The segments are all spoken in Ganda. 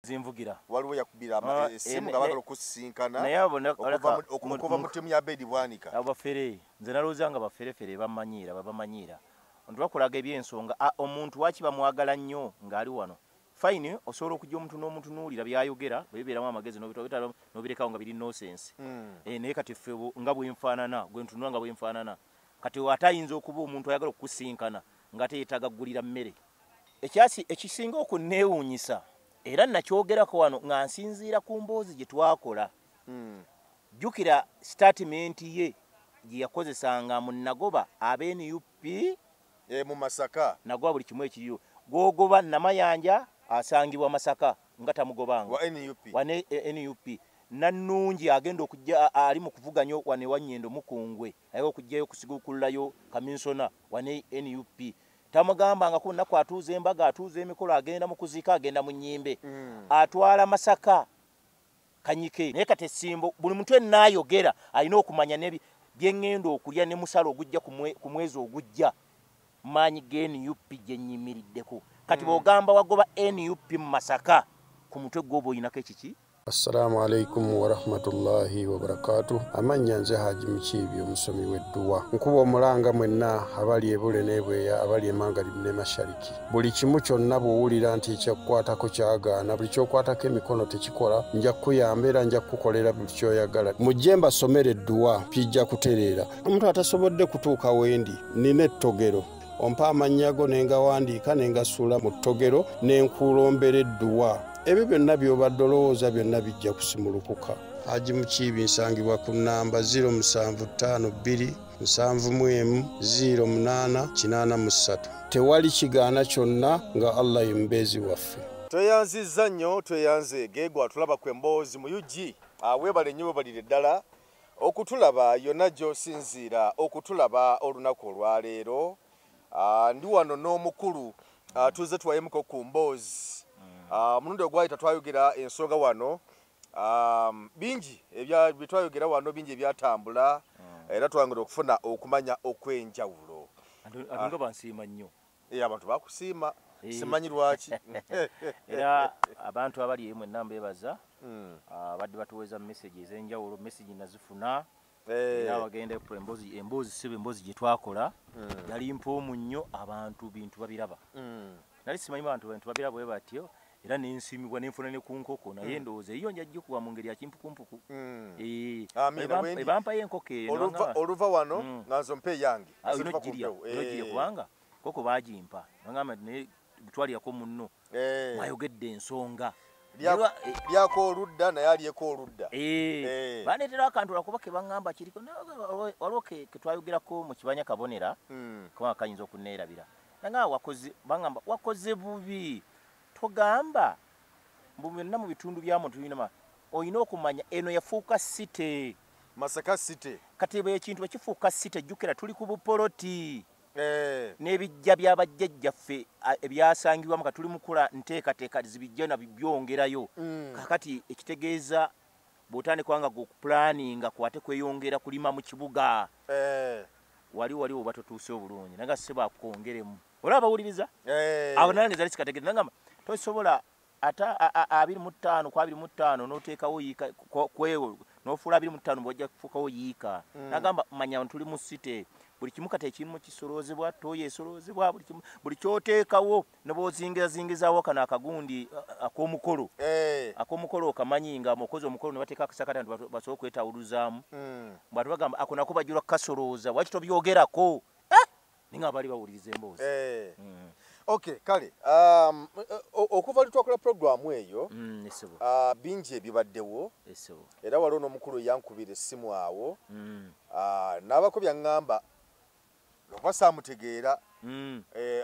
zimvugira waliwo yakubira esimu nga bagala okusinkana naye abona okuva mu timu ya Bedi Bwanika abafere nze nalooza nga baferefere babamanyira ntibakulaga ebyensonga omuntu wakiba mwagala nnyo ng'ali wano fine osobola okujja omuntu n'omuntu n'owulira byayogera bebeeramu amagezi n'obirekawo nga biri nonsense naye kati ffe nga bwenfaanana gwe ntunula nga bwenfaanana kati ate ayinza okuba omuntu ayagala okukusinkana nga teyeetaaga kugulira mmere ekisinga okunneewuunyisa era nakyogerako wano nga nsinziira ku mboozi gye twakola jjukira statimenti ye gye yakozesanga mu Nagoba ab'NUP mu Masaka nagoba buli kimu ekiriyo gwogoba Namayanja asangibwa Masaka nga tamugobanga wa NUP Nannungi agenda okujja ali mu kuvuganya wane Wanyendo Mukungwe ayagala okujjayo kusigukulayo kaminsona wane NUP tamugambanga ko nako atuuza embaga atuuza emikolo agenda mu kuzika agenda mu nnyimbe atwala Masaka Kanyike naye kati essimbo buli muntu ennaayogera alina okumanya nebi byengendo okulya ne musalo ogujja ku mwezi ogujja maanyi NUP gye nnyimiriddeko kati bw'ogamba wagoba NUP mu Masaka ku mutwe gw'oba oyinako ekiki. Assalamu alaikum wa rahmatullahi wa barakatuh. Amanya nze Haji Mukiibi omusomi w'edduwa. Nkuba omulanga mwenna abali ebule n'ebweya abali emangalibi ne mashariki. Buli kimu kyonna bw'owulira nti ekyakukwatako kyagaana buli ky'okwatako emikono tekikola nja kukuyamba era nja kukukolera buli ky'oyagala. Mujje mbasomere edduwa pijja kutereera. Omuntu atasobodde kutuuka wendi nina ettogero. Ompa amannya go ne ngawandiika ne ngasuula mu ttogero ne nkulombera edduwa. Ebyo byonna by'obadde olowooza byonna bijja kusimulukuka. Haji Mukiibi nsangibwa ku nnamba 0752 71 0883. Tewali kigaana kyonna nga Allah ye mubeezi waffe. Tweyanzizza nnyo tweyanze geegwa atulaba ku emboozi mu UG weebale nnyo weebalire ddala okutulaba yonna gy'osinziira okutulaba olunaku olwaleero ndi wano n'omukulu tuze tuwayemuko ku mboozi mulundi ogwayita twayogera ensonga wano bingi byetwayogera wano bingi ebyatambula era twangera okufuna okumanya okw'enjawulo atunga bansiima nnyo abantu bakusiima simanyi lwaki era abantu abali mwenna mbeebaza badde batuweeza message ez'enjawulo message nazifuna era bagenda ku emboozi sibe emboozi gye twakola yali mpoomu nnyo abantu bintu babiraba nali simanyi bantu babiraba bwe batyo era nensimibwa nenfuna ne ku nkoko naye ndowooza eyo nja jjikuwa mu ngeri ya kimpukumpuku ebampa y'enkoko eyo oluva wano nga nze ompe eyange inojjirya kubanga koko baagimpa nagamba naye twaliyako munno mwayogedde ensonga lyako oludda naye alyeko oludda baneetera akantu lwakuba ke baŋŋamba kiriko waliwo ke twayogerako mu kibanya kabonera kubanga kayinza okunneerabira nagamba baŋŋamba wakoze bubi togamba mbu byonna mu bitundu byamu tulina olina okumanya eno yafuuka site Masaka site kati ekintu ekifuuka site jjukira tuli ku bupoloti n'ebijja by'abajjajjaffe ebyasangibwamu ka tuli mukula nteekateeka zibijja na byongerayo kakati ekitegeeza bw'otandikwa nga okupulaninga kwate kweyongera kulima mu kibuga wali oba totuuse obulungi naga se bakongeremu olaba bawuliriza abo nane zali kikategeeza nagamba tosobola ata 25 kwa 25 n'oteekawo yiika kwewo n'ofuula 25 bw'ojja kufuukawo yiika nagamba manya tuli mu site buli kimu kati ekimu kisoloozebwa toyo esoloozebwa buli kyoteekawo ne bw'ozingizaawo kano akagundi ak'omukolo okamanyi nga mukozi omukolo ne bateeka akasakata nti basobole okwetawuluzaamu bw'ate bagamba ako nako bajjula kasolooza waki tobyogerako ninga bali bawuliriza emboozi okay kale okuva litwakola programu eyo bingi ebibaddewo era waliwo n'omukulu yankubira essimu awo n'abako byaŋŋamba okuba saamutegeera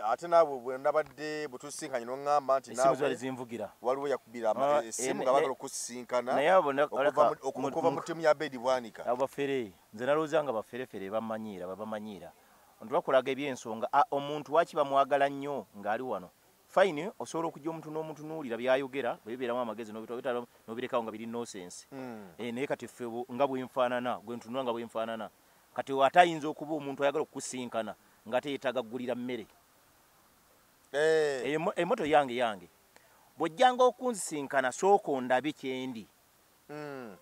ate naabwe bwe nabadde bwe tusinkanye n'oŋŋamba nti nawe waliwo yakubira essimu nga bagala okusinkana okuva mu ttiimu ya Bedi Bwanika abafere nze nalooza nga baferefere babamanyira ntibakulaga ebyensonga omuntu wakiba mwagala nnyo ng'ali wano fine osobola okujja omuntu n'omuntu n'owulira byayogera bebeeramu amagezi n'obirekawo nga biri nonsense naye kati ffe nga bwenfaanana gwe ntunula nga bwenfaanana kati ate ayinza okuba omuntu ayagala okukusinkana nga teyeetaaga kugulira mmere emoto yange bw'ojjanga okunsinkana sooka ondabe kyendi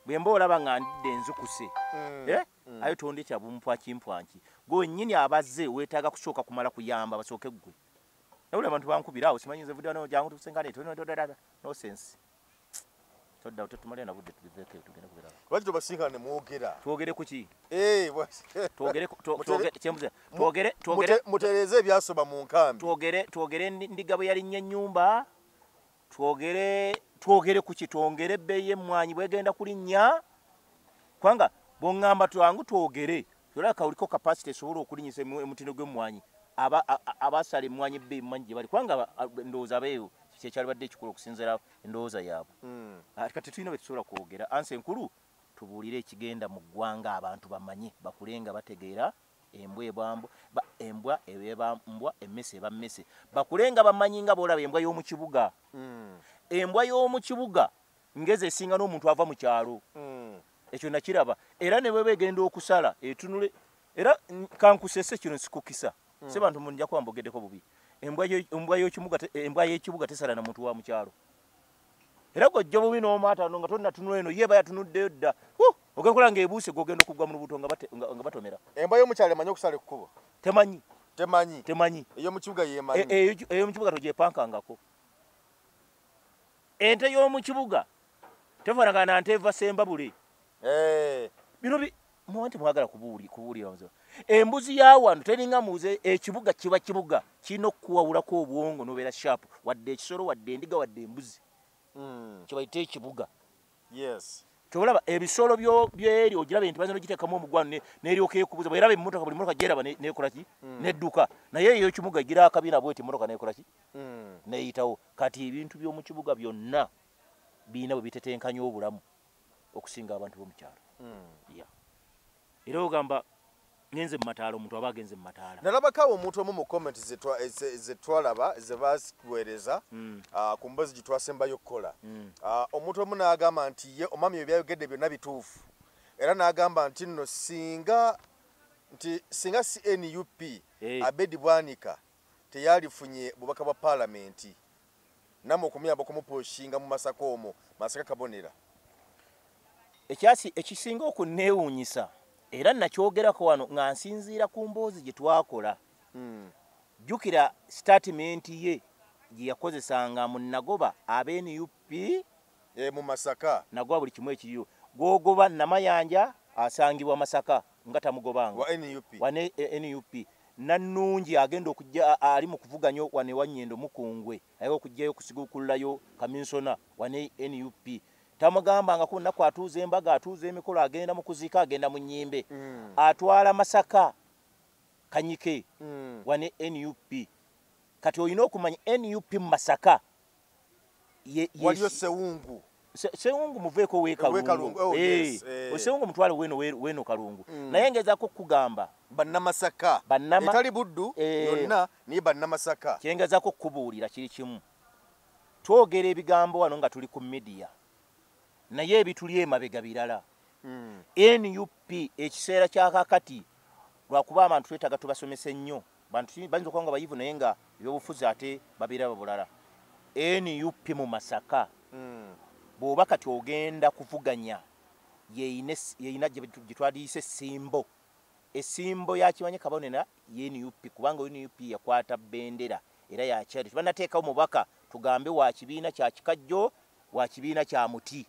bwe mba olaba nga ndidde enzukuse ayo tonde kya bumpwakimpwanki gwennyini abazze weetaaga kusooka kumala kuyamba basooke ggwe nabula abantu bankubira awo simanyi nze vuddeo jangu tukusenkane no sense todda tetumalira na budde tubiveeko tugenda kubira lwaki tobasinkana ne mwogera twogere ku ki mutereeze ebyasoba mu nkambi twogere ndiga bwe yalinnya ennyumba twogere ku ki twongere ebbeeyi emmwanyi bwegenda kulinnya kubanga bw'oŋŋamba twangu twogere olaba kawuliko kapasite esobola okulinnyisa emutindo gw'emmwanyi abasala emmwanyi ebbeeyi mmanyi gye bali kubanga ndowooza abeeyo kyekyali badde ekikulu okusinziira endowooza yaabwe kati tulina bwe tusobola kwogera ansi enkulu tubuulire ekigenda mu ggwanga abantu bamanye bakulenga bategeera embwa eba mbwa emmese eba mmese bakulenga bamanyi nga boolaba embwa y'omu kibuga embwa y'omu kibuga ngeze esinga n'omuntu ava mu kyalo ekyo nakiraba era ne bwe begenda okusala etunule era kankusese kino sikukisa se bantu munja kuba mbogeddeko bubi embwa y'ekibuga tesala na muntu wa mu kyalo era gojja bubi n'omaatano nga tonna tunula eno yeba yatunuddeyo dda ogenkola ng'ebuuse gogenda okugwa mu lubuto nga batomera embwa y'omukyalo emanyi okusala ekkubo temanyi ey'omukibuga yemanyi ey'omukibuga togyepankangako ente y'omu kibuga tefaanagana na nte eva sembabule bino muwanti mwagala kubuulira embuzi ya wano teringa muze ekibuga kiba kibuga kirina okukuwawulako obwongo n'obeera shapu wadde ekisolo wadde endiga wadde embuzi kibayita ekibuga kyolaba ebisolo byeri ogiraba enti baza nogiteekamu omugwano n'eryoka ekubuza bweraba emmotoka buli motoka gyeraba nekola ki nedduka naye eyo ekibuga egira akabina bweti emmotoka nekola ki neyitawo kati ebintu by'omu kibuga byonna birina bwe bitetenkanya obulamu okusinga abantu b'omukyalo era ogamba ngenze mu mataala omuntu aba agenze mu mataala nalabakawo omuntu omu mu comment zetwalaba zebaweereza ku mbazi gitwasembayo okukola omuntu omu n'agamba nti ye omwami bye byayogedde byonna bituufu era n'agamba nti nno singa si NUP Abedi Bwanika teyalifunye bubaka bwa paalamenti namwe okumuyamba okumuposhinga mu Masaka omwo Masaka kabonera ekisinga okuneewuunyisa era nakyogerako wano nga nsinziira ku mboozi gye twakola jjukira sitatimenti ye gye yakozesanga mu Nagoba ab'NUP mu Masaka nagoba buli kimu ekiriyo gogoba Namayanja asangibwa Masaka nga tamugobanga wa NUP Nannungi agenda okujja ali mu kuvuganya wane Wanyendo Mukungwe ayo okujjayo okusigukulayo kaminsona wane NUP tamugamba nga kunna kwatuza embaga atuza emikolo agenda mu kuziika agenda mu nnyimbe atwala Masaka Kanyike wane NUP kati olina okumanya NUP Masaka waliyo Sewungu muveeko weekalungu Sewungu mutwale weno kalungu naye ngezaako okugamba bannamasaka etali buddu yonna niye bannamasaka kyengezaako okubuulira kiri kimu twogera ebigambo wano nga tuli ku media naye ebituli emabega birala NUP ekiseera kyakakati lwakuba abantu twetaaga tubasomesa ennyo bantu bayinza okuba nga bayivu naye nga ebyobufuzi ate babiraba bulala NUP mu Masaka bw'oba kati ogenda kuvuganya yeyina gye twadiise essimbo yakimanye kabonera NUP kubanga NUP yakwata bendera era yakyali tubanateekawo mubaka tugambe wa kibiina kya kikajjo wa kibiina kya muti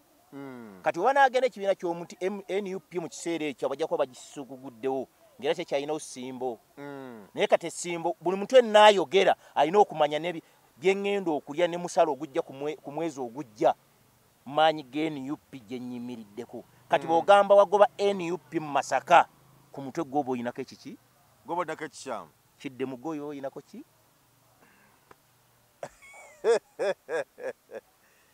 kati wanagenda ekibiina ky'omuti NUP mu kiseera ekyo bajja kuba bagisuguguddewo ngera tekyalinawo ssimbo naye kati essimbo buli muntu ennaayogera alina okumanya byeŋŋenda okulya ne musala ogujja ku mwezi ogujja maanyi g'NUP gye nnyimiriddeko kati bw'ogamba wagoba NUP mu Masaka ku mutwe gwoba oyinako ekiki gobadako ekikyamu kidde mu gwoyo oyinako ki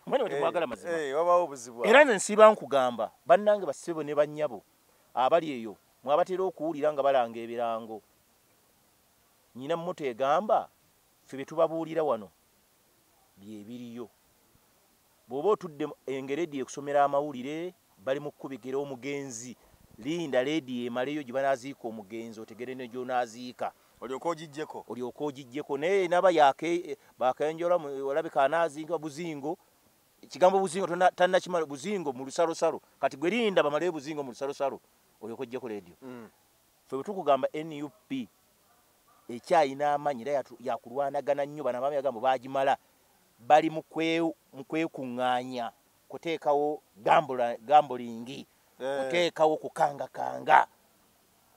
mwene bwe temwagala mazima wabawo obuzibu era nze nsiba nkugamba bannange bassebo ne bannyabo abali eyo mwabatera okuwulira nga balanga ebirango nnyina mmoto egamba ffe bye tubabuulira wano bye biriyo bw'oba otudde engeredi ekusomera amawulire bali mu kkubigera omugenzi linda leedi emaleyo gye banaaziika omugenzi otegere ne gy'onaaziika olyoka ogijjeko naye naba yake bakenjola olabika anaazinga buzingo ekigambo buzingo tannakimala buzingo mu lusalosalo kati gwe linda bamale buzingo mu lusalosalo olyoka ogijjeko leediyo ffe bwe tukugamba NUP ekyayina amanyi era yakulwanagana nnyo bano abaami bagamba bagimala bali mu kwekuŋŋaanya kuteekawo gambolingi kuteekawo kukangakanga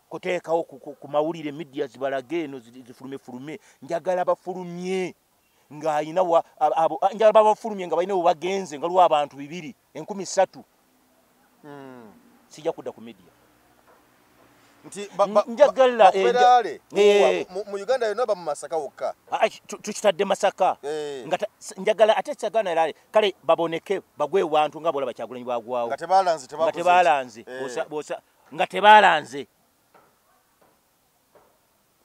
kuteekawo ku mawulire media zibalage eno zifulumefulume njagala bafulumye ng'ayina njagala babafulumye nga balina we bagenze nga lwa abantu 2 13 sijja kudda ku media nti njagala mu Uganda yonna ba mu Masaka wokka tukitadde Masaka njagala ate kyagana erale kale baboneke bagwe wantu nga bola Bakyagulanyi bagwawo nga tebalanze nga tebalanze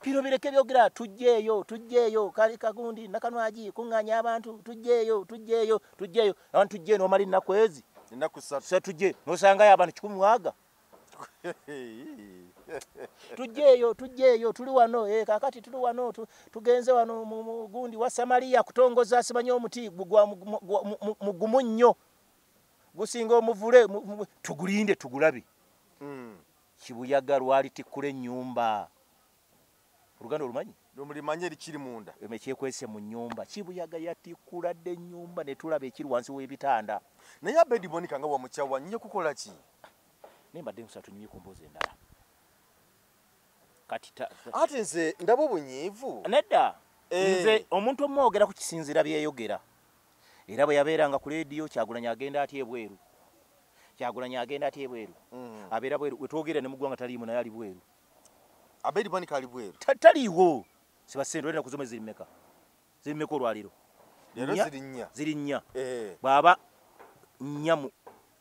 piro bireke byogera tujjeeyo kali kagundi nakanwaji kuŋŋaanya abantu tujjeeyo abantu tujje no mali nakwezi nakusatu tujje nosangayo abantu 100 mwaga tujjeeyo tuli wano kakati tuli wano tugenze wano mu gundi wa Samaria kutongoza simanye omuti mugumu nnyo gusinga omuvule tugulinde tugulabe Kibuyaga lwali tikkula ennyumba Uruganda olumanyi mulimanye erikiri munda emekyekwese mu nnyumba Kibuyaga yatikkuladde ennyumba ne tulaba ekiri wansi w'ebitanda naye Abedi Bonika nga wamukyawa nnyo kukola ki nembadde nsatu nnyo ku mbuzi endala kati ate nze ndaba obunyiivu nedda nze omuntu omwogera ku kisinzira byeyogera era bwe yabeeranga ku leediyo Kyagulanyi agenda atya ebweru abeera bweru wetwogera ne muggwanga taliimu naye ali bweru Abedi Bonika ali bweru taliiwo sibasente olina kuzoma zirimeka olwaliro ziri nnya bw'aba nnya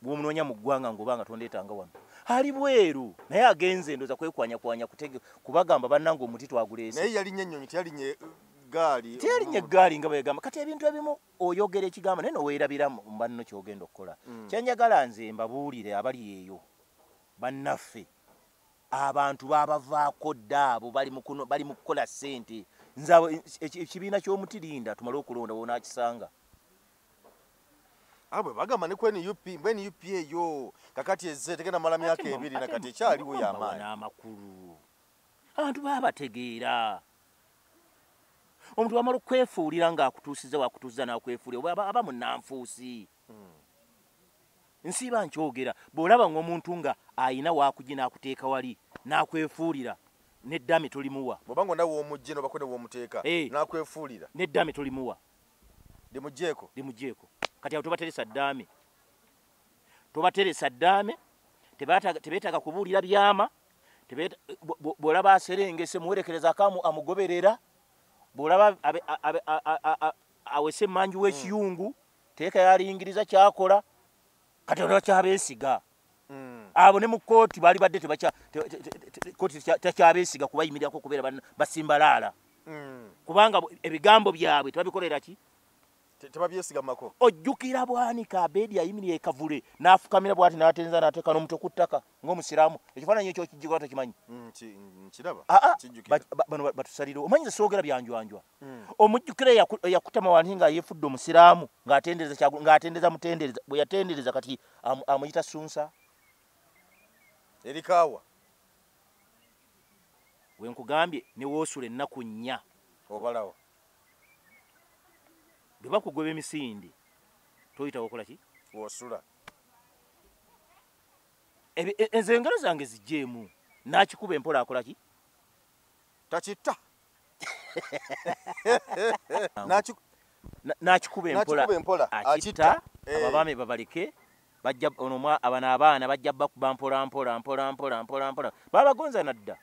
bw'omunoonya mu ggwanga ng'obanga tondeetanga wano ali bweru naye agenze ndoza kwekwanya kubagamba bannanga omuti twaguleese naye yalinnya ennyonyi teyalinnya eggaali nga bwegamba kati ebintu ebimu oyogera ekigamba naye noweerabira mu banno kyogenda okukola kyenjagala nze mbabuulire abali eyo bannaffe abantu babavaako dda abo bali mu kukola ssente nze ekibiina ky'omutirinda tumale okulonda wonaakisanga abwe bagamba ne ku NUP eyo kakati ezze tegenda mala myaka 2 nakati ekyaliwo y'amaanyi n'amakulu abantu babategeera omuntu wamala okwefuulira ng'akutuusiza wakutuusiza n'akwefuulira aba munnanfuusi nsiiba nkyogera bw'olaba ng'omuntu nga ayina waakujja n'akuteeka wali n'akwefuulira n'eddami tolimuwa bw'oba nga ondawo w'omugje n'obako ne w'omuteeka n'akwefuulira n'eddami tolimuwa limugjeeko kati awo tobateresa ddaame tebeetaaga kubuulira byama bw'olaba aserengese muwerekereza akamu amugoberera bw'olaba awese emmanju w'ekiyungu teeka yalingiriza kyakola kati olaba kyabeesiga abo ne mu kooti baali badde kooti takyabeesiga kubayimirirako kubeera basimbalaala kubanga ebigambo byabwe tebabikolera ki tebabyesigambako ojjukira Bwanika Abedi ayimirira ekavule n'afukamira bw'ati n'atenza n'ateeka n'omutwe ku ttaka ng'omusiraamu ekifaananyi ekyo kijjukira takimanyi nkiraba bano batusalire omanyi ze soogera byanjwanjwa omujjukira eyakutama wanti nga yeefudde omusiraamu ng'atendereza mutendereza bwe yatendereza kati amuyita Sunsa erikaawa wenkugambye ne woosula ennaku 4 obalawo bwe bakugweba emisinde toyita okola ki wosula enze engalo zange zijjeemu n'akikuba empola akola ki takitta n'akikuba empola akitta ababaami babaleke abano abaana bajja bakuba mpola babagonza nadda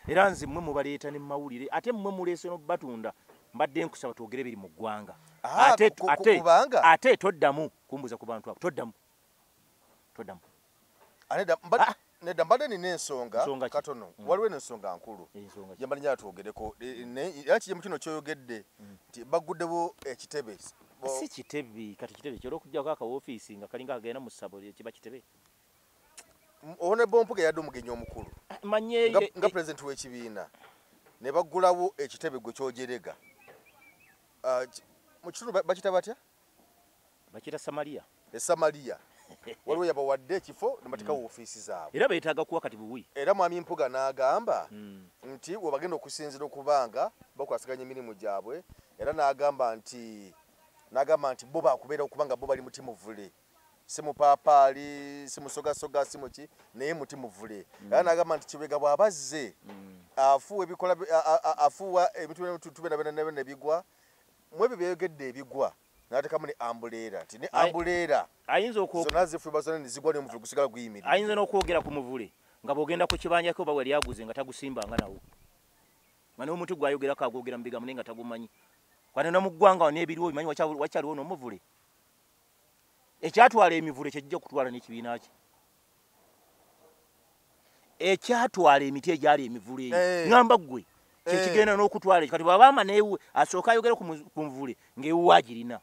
era nze mmwe mubaleeta ne mumawulire ate mmwe muleese n'obatunda mbadde nkusaba twogere biri mu ggwanga ate toddamu kumbuza ku bantu abo toddamu nedda mbadde nina ensonga katono waliwo n'ensonga nkulu gyembali nyaa twogereko era kijemu kino kyoyogedde nti bagguddebo ekitebe si kitebe kati kitebe kyolwokujjako akawofiisi nga kalinga kagenda mu ssabo kiba kitebe ono Bompuga yadde omugenyi omukulu nga pulezidenti w'ekibiina ne baggulawo ekitebe gwe kyogerega mu kitundu bakita batya bakita Samaria Samaria waliwo yabawadde ekifo ne batekawo ofiisi zaabwe era beetaaga kuwa kati buwi era mwami Mpuga n'agamba nti we bagenda okusinzira okubanga bakwasiganya emirimu gyabwe era n'agamba nti bo bakubeera okubanga bo bali mutimuvule si mupaapaali si musogasoga si muki naye mutimuvule era n'agamba nti Kibega bw'abazze afuuwa ebintu tube ne bigwa mu ebyo byayogedde ebigwa n'atekamu ne ambuleera nti ne ambuleera zonna zifuuba zonna ne zigwa n'omuvule gusigala guyimirira ayinza n'okwogera ku muvule nga bw'ogenda ku kibanjako oba wali aguze nga tagusimbanga nawo nga n'omuntu gwayogerako agwogera mu bigambo naye nga tagumanyi kwane no mu ggwanga n'ebiriwo bimanyi wakyaliwo n'omuvule ekyatwala emivule kyejja kutwala n'ekibiina kye ekyatwala emiti egyali emivule ngamba ggwe kyekigenda n'okutwala kati bw'abaama neewe asooka ayogera ku muvule ng'ewuwa agirina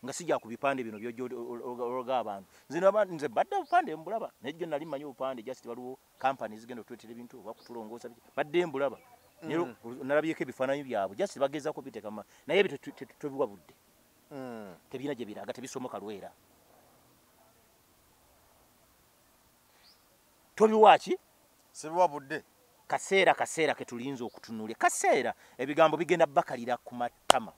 nga sijja ku bipande bino by'ologa abantu nze badde obupande mbulaba najjo nali mmanyi obupande just waliwo kampani zigenda otwetera ebintu oba kutulongoosa badde mbulaba nalabyeko ebifaananyi byabwe just bagezaako bitekama naye ebyo tobiwa budde tebirina gye biraga tebisomoka lwera tobiwa ki sibiwa budde kaseera ke tulinza okutunulya kaseera ebigambo bigenda bakalira ku matama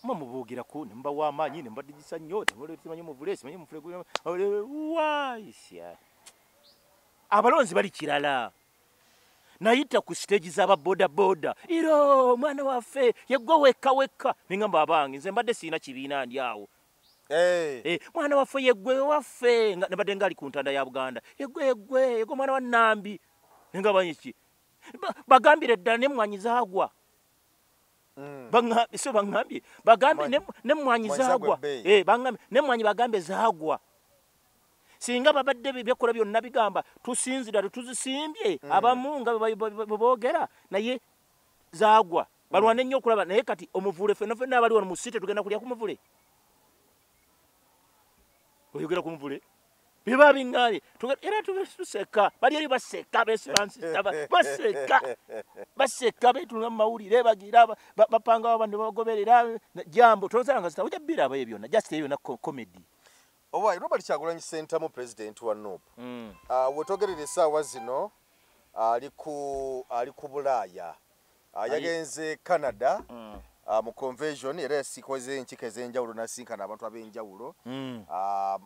mubuugirako ne mbawa amaanyi ne mbadigisa nnyo simanyi muvule simanyi mufule waisya abalonzi bali kirala nayita ku stage z'ababodaboda iro mwana waffe yeggwe wekka ningamba abange nze mbadde siina kibiina ndi awo mwana waffe yeggwe waffe nabadde ngali ku ntanda ya Buganda yeggwe mwana wa Nambi ningamba iki bagambire ddala n'emmwanyi zaagwa bangambye bagambye n'emmwanyi zaagwa bangambye n'emmwanyi bagambe zaagwa singa babadde byekola byonna bigamba tusinzira tuzisimbye abamu nga boogera naye zaagwa balwana nnyo okulaba naye kati omuvule ffenna abali wano mu site tugenda kulya ku muvule oyogera ku muvule biba biŋŋaanye era tuseka bali eri baseka baseka betunula mu mawulire bagira bapangawo abantu bagoberera jambo tozanga zita ojja biraba ebyo byonna just eyo na comedy Owa Robert Kyagulanyi Ssentamu president wa NUP wetogerera essaawa zino ali ku Bulaaya yagenze Canada mu convention era yasikoze enkiiko ez'enjawulo nasinkana abantu ab'enjawulo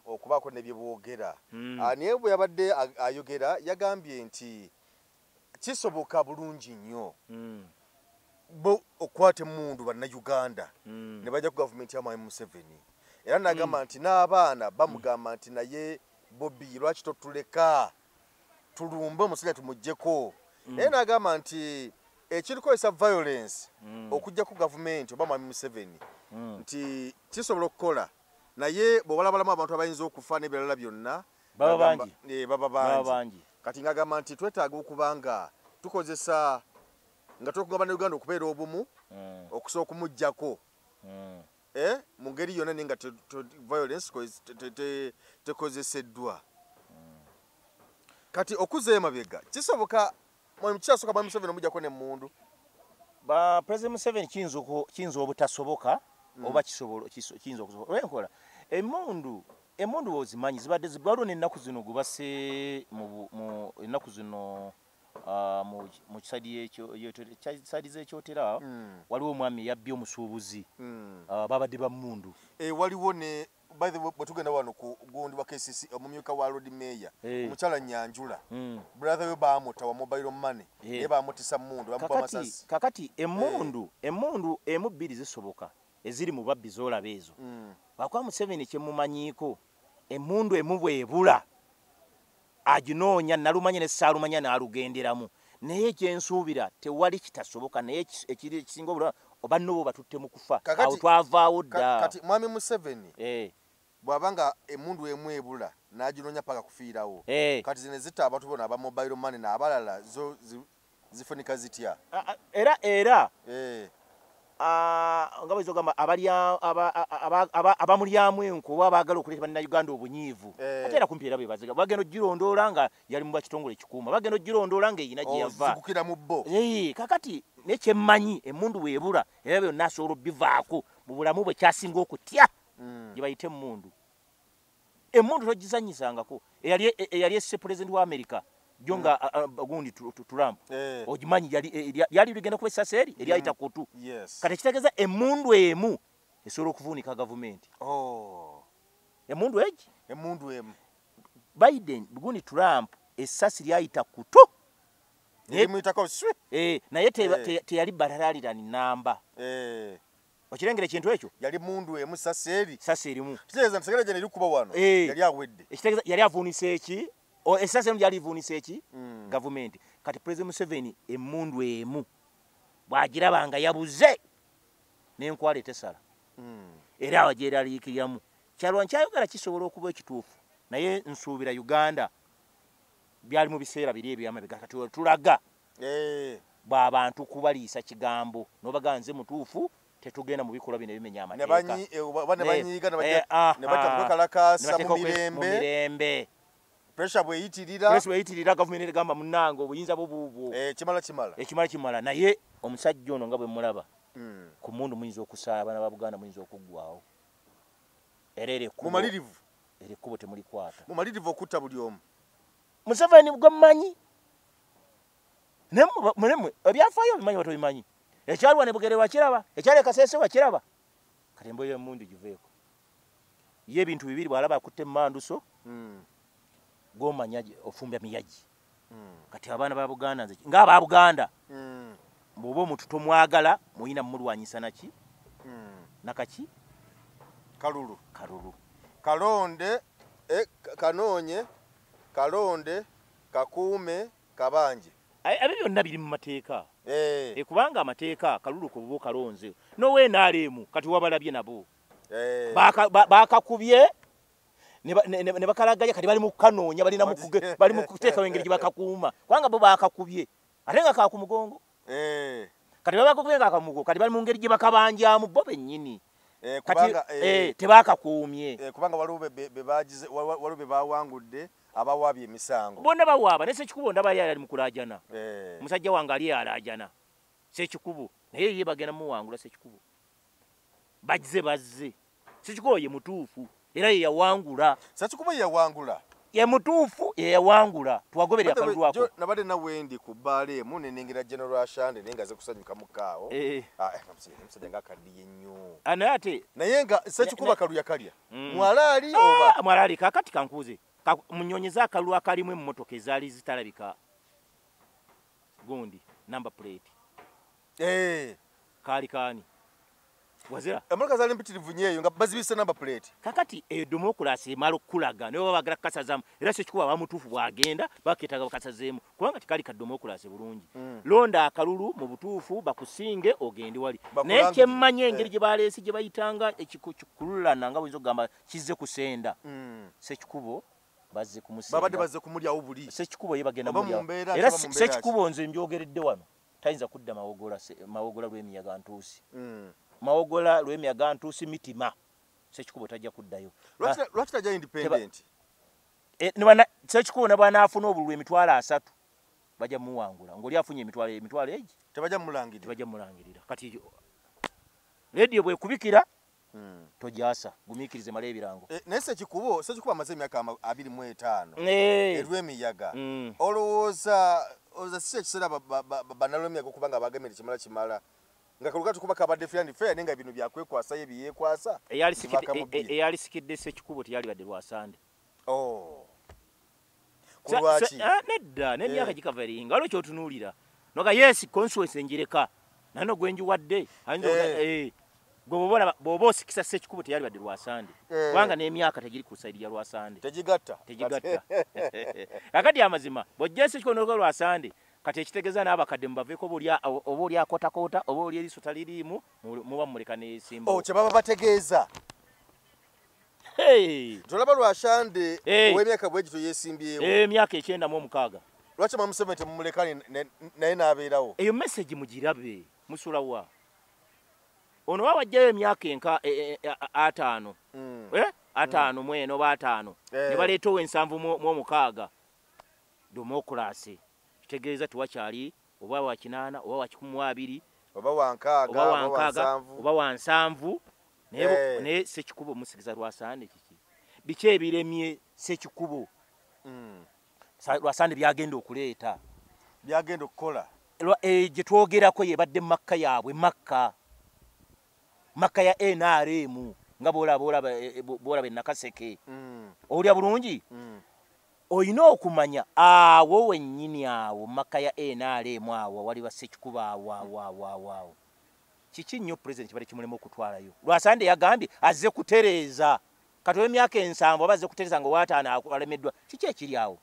okubaako ne bye boogera naye bwe yabadde ayogera yagambye nti kisoboka bulungi nnyo bo okukwata emmundu bannayuganda ne bajja ku gavumenti ya Mwami Museveni era nagamba nti n'abaana bamugamba nti naye Bobby lwaki totuleka tulumbe omusajja tumuggyeko naye nagamba nti ekirikozesa violence okujja ku gavumenti oba Mwami Museveni nti kisobola okukola naye bw'obalabalamu abantu abayinza okufa n'ebirala byonna baba bangi kati ngagamba nti twetaaga okubanga tukozesa nga tokugamba ne Uganda okubeera obumu okusobola okumuggyako mu ngeri yonna nenga violence tekozeseddwa kati okuza emabega kisoboka kyasoka Mwami Museveni omujjako n'emmundu President Museveni kiyinza obutasoboka oba kiyinza okusoboka olwenkola emmundu ozimanyi zibadde waliwo n'ennaku zino gubase ennaku zino mu kisadi z'ekyotera waliwo omwami yabbye omusuubuzi babadde bammundu waliwo ne by the way bwetugenda wano ku gundi wa KCC omumyuka wa Lord Mayor omukyala Nyanjula brother we bamuta wa mobile money naye bamutisa mmundu bamuba masasi kakati emmundu emu bbiri zisoboka eziri mu babbi zoolaba ezo bakwa Museveni kyemumanyiiko emmundu emu bwebula aginoonya nalumanya ne saalumanya n'alugenderamu naye kyensuubira tewali kitasoboka naye ekisinga obula oba nno batutte mu kufa awo twavaawo dda kati Mwami Museveni bw'abanga emmundu emu ebula n'aginoonya paka kufiirawo kati zino zitta abantu bona aba mobile money n'abalala zo zifunika zitya era nga bwezogamba abamulyamu enku oba abaagala okuleeta bannayuganda obunyiivu ate era kumpi era bebaziga bagenda ogirondoola nga yali mu bakitongole kikuuma bagenda ogirondoola ng'eyina gye yava kakati nekyemmanyi emmundu weebula era byonna asobola obbivaako mu bulamu bwe kyasinga okutya gye bayita emmundu togizanyisangako eyali esse pulezidenti wa Amerika jonga gundi Trump ogimanyi yali ligenda kuba essasi eri ayita kutu kati ekitegeeza emmundu emu esobola okuvuunika gavumenti emmundu emu Biden gundi Trump essasi lyayita kutu naye teyali batalaliran namba okirengera ekintu ekyo yali mundu emu sasi erimu kitegeeza ntegera gye neri kuba wano yali awedde ekitegeeza yali avuunisa eki essasi emu yali ivuunisa eki gavumenti kati President Museveni emmundu emu bw'agiraba nga yabuze n'enkwale tesala era awo gyeraliikiriramu kyalwa nkyayogera kisobola okuba ekituufu naye nsuubira Uganda byali mu biseera biri eby'amabega kati tulaga bw'abantu kubaliisa kigambo n'obaganze mutuufu tetugenda mu bikolwa bino ebimenya amateeka ne bakalakasa mu mirembe pressure bweyitirira gavumenti egamba munnange obuyinza bwo buubwo ekimala naye omusajja ono nga bwe mulaba ku mundu muyinza okusaala abaana ba Buganda muyinza okuggwawo era ekkubo temulikwata mumalirivu okutta buli omu Museveni gwe mmanyi nemwe ebyafaayo bimanyi batobimanyi ekyaliwa ne Bugere wakiraba ekyali Kasese wakiraba kati emboyo emmundu giveeko ye ebintu bibiri bw'alaba akutte emmanduso gomanya ofumbya miyagi kati abaana ba Buganda nze ng'aba Buganda bw'oba omuntu tomwagala muyina mulwanyisa naki nakaki kalulu kalonde kanoonye kalonde kakuume kabanje ebyo byonna biri mu mateeka kubanga amateeka kalulu ko bubo kalonze nowe naalemu kati wabalabye nabo bakakubye ne bakalagaya kati bali mu kanoonya bali mu kuteeka engeri gye bakakuuma kubanga bo bakakubye ate nga ka ku mugongo kati bakakubye nga kamugo kati bali mu ngeri gye bakabanjamu bo bennyini kati tebakakuumye kubanga waliwo be bawangudde abawabye emisango bonna bawaaba ne Sekikubo ndaba yali mu kulaajana musajja wange ali alaajana Sekikubo naye ye bagenda muwangula Sekikubo bazze Sekikubo ye mutuufu era ye yawangula Sekikubo ye mutuufu ye yawangula twagoberera akalulu ako nabadde nawe ndi ku bbaale emu nenengera General Ashande naye nga ze kusanyuka mukaawo musajja nga akaddiye nnyo naye nga Sekikubo akaluya kalya mwalaali oba mwalaali kakati kankuuze munyonyeza akalulu akalimu emmotoka ezaali zitalabika gundi number plate kaali kaani wazira emmotoka zaali mpitirivu nyeeyo nga bazibise number plate kakati democracy emala okulaga naye bagala kasazamu era Sekikubo abamutuufu bwagenda baketaga bakasazeemu kubanga tikali ka democracy bulungi londa akalulu mu butuufu bakusinge ogende wali naye kyemmanye engeri gye baleesi gye bayitanga ekikululana nga bwinza okugamba kizze kusenda Sekikubo bazze kumusenda babadde bazze kumulyawo buli Sekikubo ye bagenda mulyawo era Sekikubo nze mbyogeredde wano tayinza kudda mawogola lw'emiyaga ntuusi mawogola lw'emiyaga ntuusi mitima Sekikubo tajja kuddayo lwaki tajja independent Sekikubo nabwanaafuna obululu emitwalo 3 bajja muwangula ng'oli afunye emitwalo egi tebajja mulangirira kati rediyo bwekubikira tojasa gumiikirize mala ebirango naye Sekikubo amaze emyaka 25 erw'emiyaga olowooza si ekiseera banalw'emiyaga okubanga bagemere kimala nga kaluga tukuba kabadde fair nenga bino byakwekwasa ebyekwasa eyalisikidde Sekikubo teyali badde Lwasande kulwaki nedda n'emyaka gikaveringa waliwo kyotunuulira noga yes constituency njireka nano gwenjiwadde bw'oba osikisa Sekikubo teyali badde Lwasande kubanga n'emyaka tegiri ku sayidi ya Lwasande tegigatta kakati amazima bw'ojja Sekikubo n'oga Lwasande kati ekitegeeza n'abakadde mubaveeko oba oli akotakoota oba oli eriiso taliriimu muba muleka n'esimba kye baba bategeeza tolaba Lwasande ow'emyaka bwegito yeesimbyewo emyaka 96 lwaki Museveni temumuleka naye n'abeerawo eyo message mugirabe musulawa ono wawajjayo emyaka enka ataano ataano mweno bataano ne baleetawo 7 democracy kitegeeza tiwakyali oba wa 8 oba wa 12 oba wa 6 oba wa 7 naye Ssekikubo musigiza Lwasande kiki biki ebiremye Ssekikubo Lwasande byagenda okuleeta byagenda okukola gye twogerako yebadde makka yaabwe makka ya NRM nga boolaba Nakaseke olya bulungi oyina okumanya awo wennyini awo makka ya NRM awo waliba Ssekikubo awo kiki nnyo president kibali kimulemu okutwalayo Lwasande yagambye azze kutereeza kati w'emyaka 7 aba azze kutereeza nga wataana alemeddwa kiki ekiri awo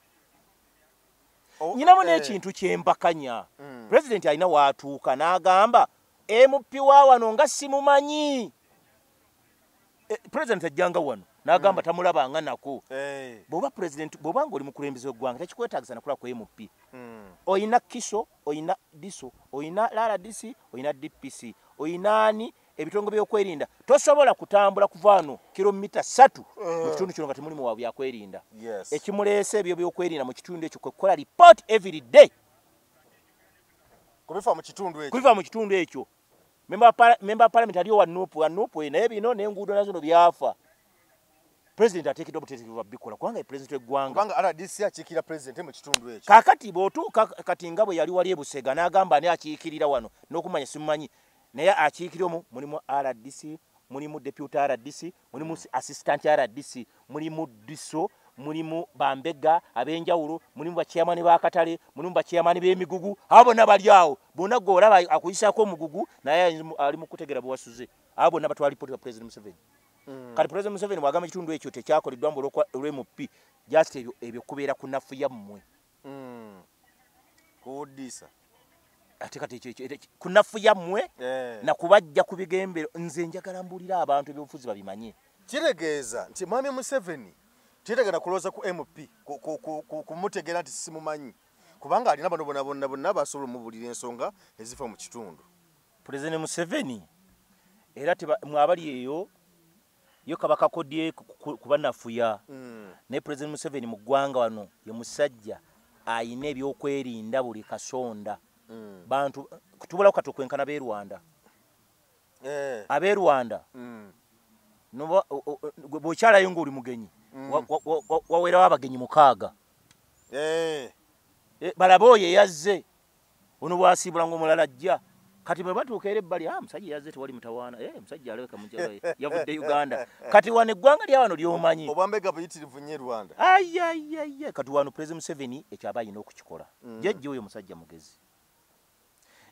nyinamu n'ekintu kyembakanya president alina waatuuka n'agamba MP wa wano nga simumanyi president ajjanga wano n'agamba tamulabanga nako bw'oba president bw'obanga oli mukulembeze w'eggwanga tekikwetaagisa nakula ku MP oyina kiso oyina diso oyina RDC oyina DPC oyina ani ebitongole by'okwerinda tosobola kutambula kuva wano kilomita 3 mu kitundu kino nga temulimu wa byakwerinda ekimuleese ebyo by'okwerinda mu kitundu ekyo kukola report every day kubifa mu kitundu ekyo member parliament aliyo wanupu naye bino n'enguudo nazo byafa president ateekeddwa buteekeddwa bikola kubanga president w'eggwanga kubanga RDC akiikira president mu kitundu ekyo kaakati bw'otuuka kati nga bwe yali wali e Busega n'agamba ani akiikirira wano n'okumanya simumanyi naye akiikiriomu mulimu RDC mulimu deputy RDC mulimu assistant RDC mulimu diso mulimu bambega ab'enjawulo mulimu bachairman b'akatale mulimu bachairman b'emigugu abo bonna bali awo bonna gw'olaba akuyisaako omugugu naye ali mu kutegera bwasuze abo bonna batwala lipooti ya president Museveni kati president Museveni bw'agamba ekitundu ekyo tekyakoleddwa mbu olw'MP just ebyo kubeera kunafuya mmwe kuwuddisa ate kati kunafuya mmwe na kubajja ku bigembero nze njagala mbulira abantu ebyobufuzi babimanye kiregeeza nti mwami Museveni titegera kulooza ku MP kumutegera nti simumanyi kubanga alina bano bonna basobola omubulira ensonga ezifa mu kitundu president Museveni era mwabali eyo yo kabaka kodye kubanafuya ne president Museveni mu ggwanga wano ye musajja ayina ebyokwerinda buli kasonda bantu kutubula ko katokwenkana be Rwanda abe Rwanda no bokyala yongo uli mugenyi wawera wabagenyi mukaaga balaboye yazze ono bwasibula ngo mulala ajja kati bwe batuukere ebbali musajja yazze tewali mutawaana musajja aleweka mujjawe yavudde Uganda kati wano eggwanga lya wano lyomanyi obambega buyitirivu nnyo Rwanda ayayaya kati wano president Museveni ekyaba ayina okukikola jjajja oyo musajja mugezi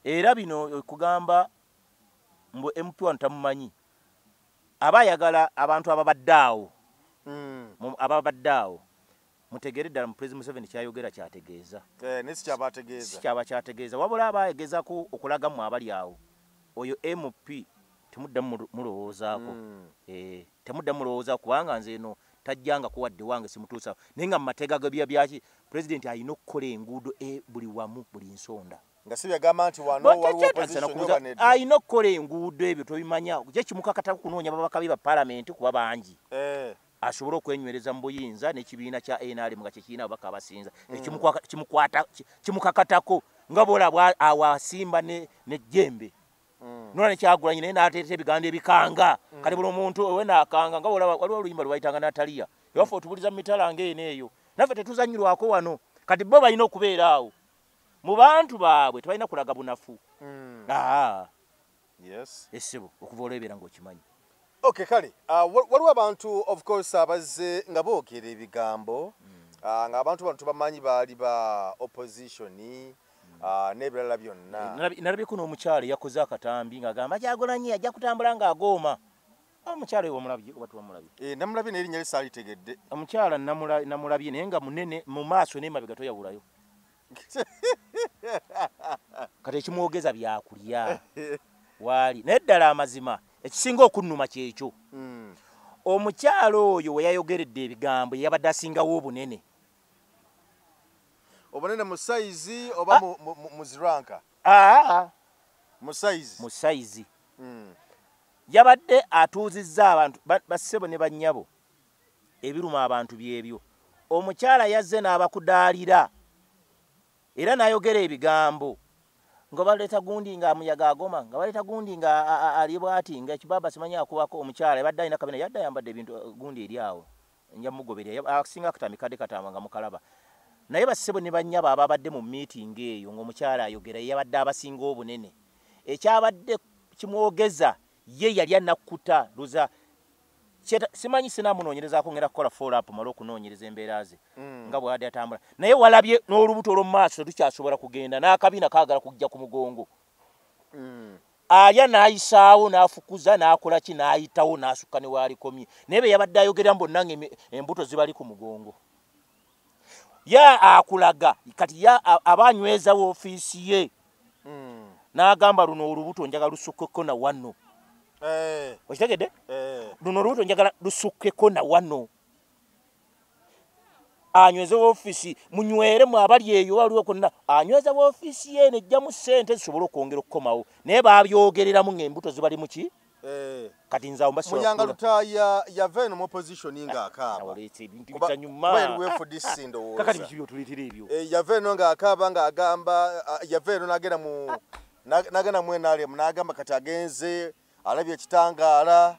era bino kugamba mbu MP wano tamumanyi abayagala abantu ababaddeawo ababaddeawo mutegere ddala mu president Museveni kyayogera kyategeeza sikyaba kyategeeza wabula abayegezaako okulagamu abali awo oyo MP temudda mulowoozaako temudda mulowoozaako kubanga nze eno tajjanga kuwadde wange simutuusawo naye nga mu mateeka byaki president alina okukola enguudo buli wamu buli nsonda nga si byagamba nti wano waliwo opposition alina okukola enguudo ebyo tobimanya kye kimukakatako kunoonya babaka be ba parliament kuba bangi asobola okwenywereza mu buyinza n'ekibiina kya NRM nga kyekirina ababaka abasinza kimukakatako nga boolaba awasimba n'ejjembe nola nekyagulanye naye n'ateeta ebigambo ebikanga kati buli omuntu we naakanga nga boolaba waliwo oluyimba lwe bayitanga Natalia yaffe otubuliza mu mitala ng'eno eyo naffe tetuzanyirwako wano kati bo balina okubeera awo mu bantu baabwe tebalina kulaga bunafu essebo okuva olwebeera ng'okimanyi okay kale waliwo abantu of course abazze nga boogera ebigambo nga abantu bano tubamanyi baali ba opposition n'ebirala byonna nalabyeko n'omukyalo yakoze akatambi ng'agamba Kyagulanyi ajja kutambula ng'agooma omukyalo ewe omulabye oba tuwamulabye namulabye n'erinnya lye saalitegedde omukyala namulabye naye nga munene mu maaso n'emabega toyawulayo kati ekimwogeza byakulya waali naye ddala amazima ekisinga okunnuma kyekyo omukyalo oyo we yayogeredde ebigambo yabadde asingawo obunene mu sayizi oba mu ziranka mu sayizi yabadde atuuzizza abantu bassebo ne bannyabo ebiruma abantu byebyo. Omukyala yazze n'abakudaalira era n'ayogera ebigambo nga baleeta gundi nga amuyaga agoma nga baleeta gundi nga ali bw'ati nga ekibaba simanyi akubako omukyala yabadde alina kabina yadde ayambadde ebintu gundi eri awo nja mugoberera asinga akatamikadde katamba nga mukalaba naye bassebo ne bannyabo ababadde mu meeting eyo ng'omukyala ayogera yabadde abasinga obunene ekyabadde kimwogeza ye yali anakkuta luza simanyi sinaamunoonyerezaako ngenda kukola follow-up mala okunoonyereza embeera ze nga bw'adde atambula naye walabye n'olubuto olw'omu maaso tukyasobola kugenda n'akabina kaagala kujja ku mugongo alya n'ayisaawo n'afukuza n'akola ki n'ayitawo n'asukka ne waalikomye naye be yabadde ayogera bonna nga embuto zibali ku mugongo ya akulaga kati ya aba anyweza woofiisi ye n'agamba luno olubuto njagala lusukkeko na wano okitegedde luno olubuto njagala lusukkeko na wano anyweze woofiisi munywere mu abali eyo waliwo konna anyweza woofiisi ye nejjamu ssente zisobole okwongera okukomawo naye babyogereramu ng'embuto zibali mu ki kati nzaawo Munyanga Lutaaya yava eno mu opposition ng'akaaba kakati bikibyo tulitira ebyo yava eno ng'akaaba ng'agamba yava eno n'agenda mu NRM n'agamba kati agenze alabye ekitangaala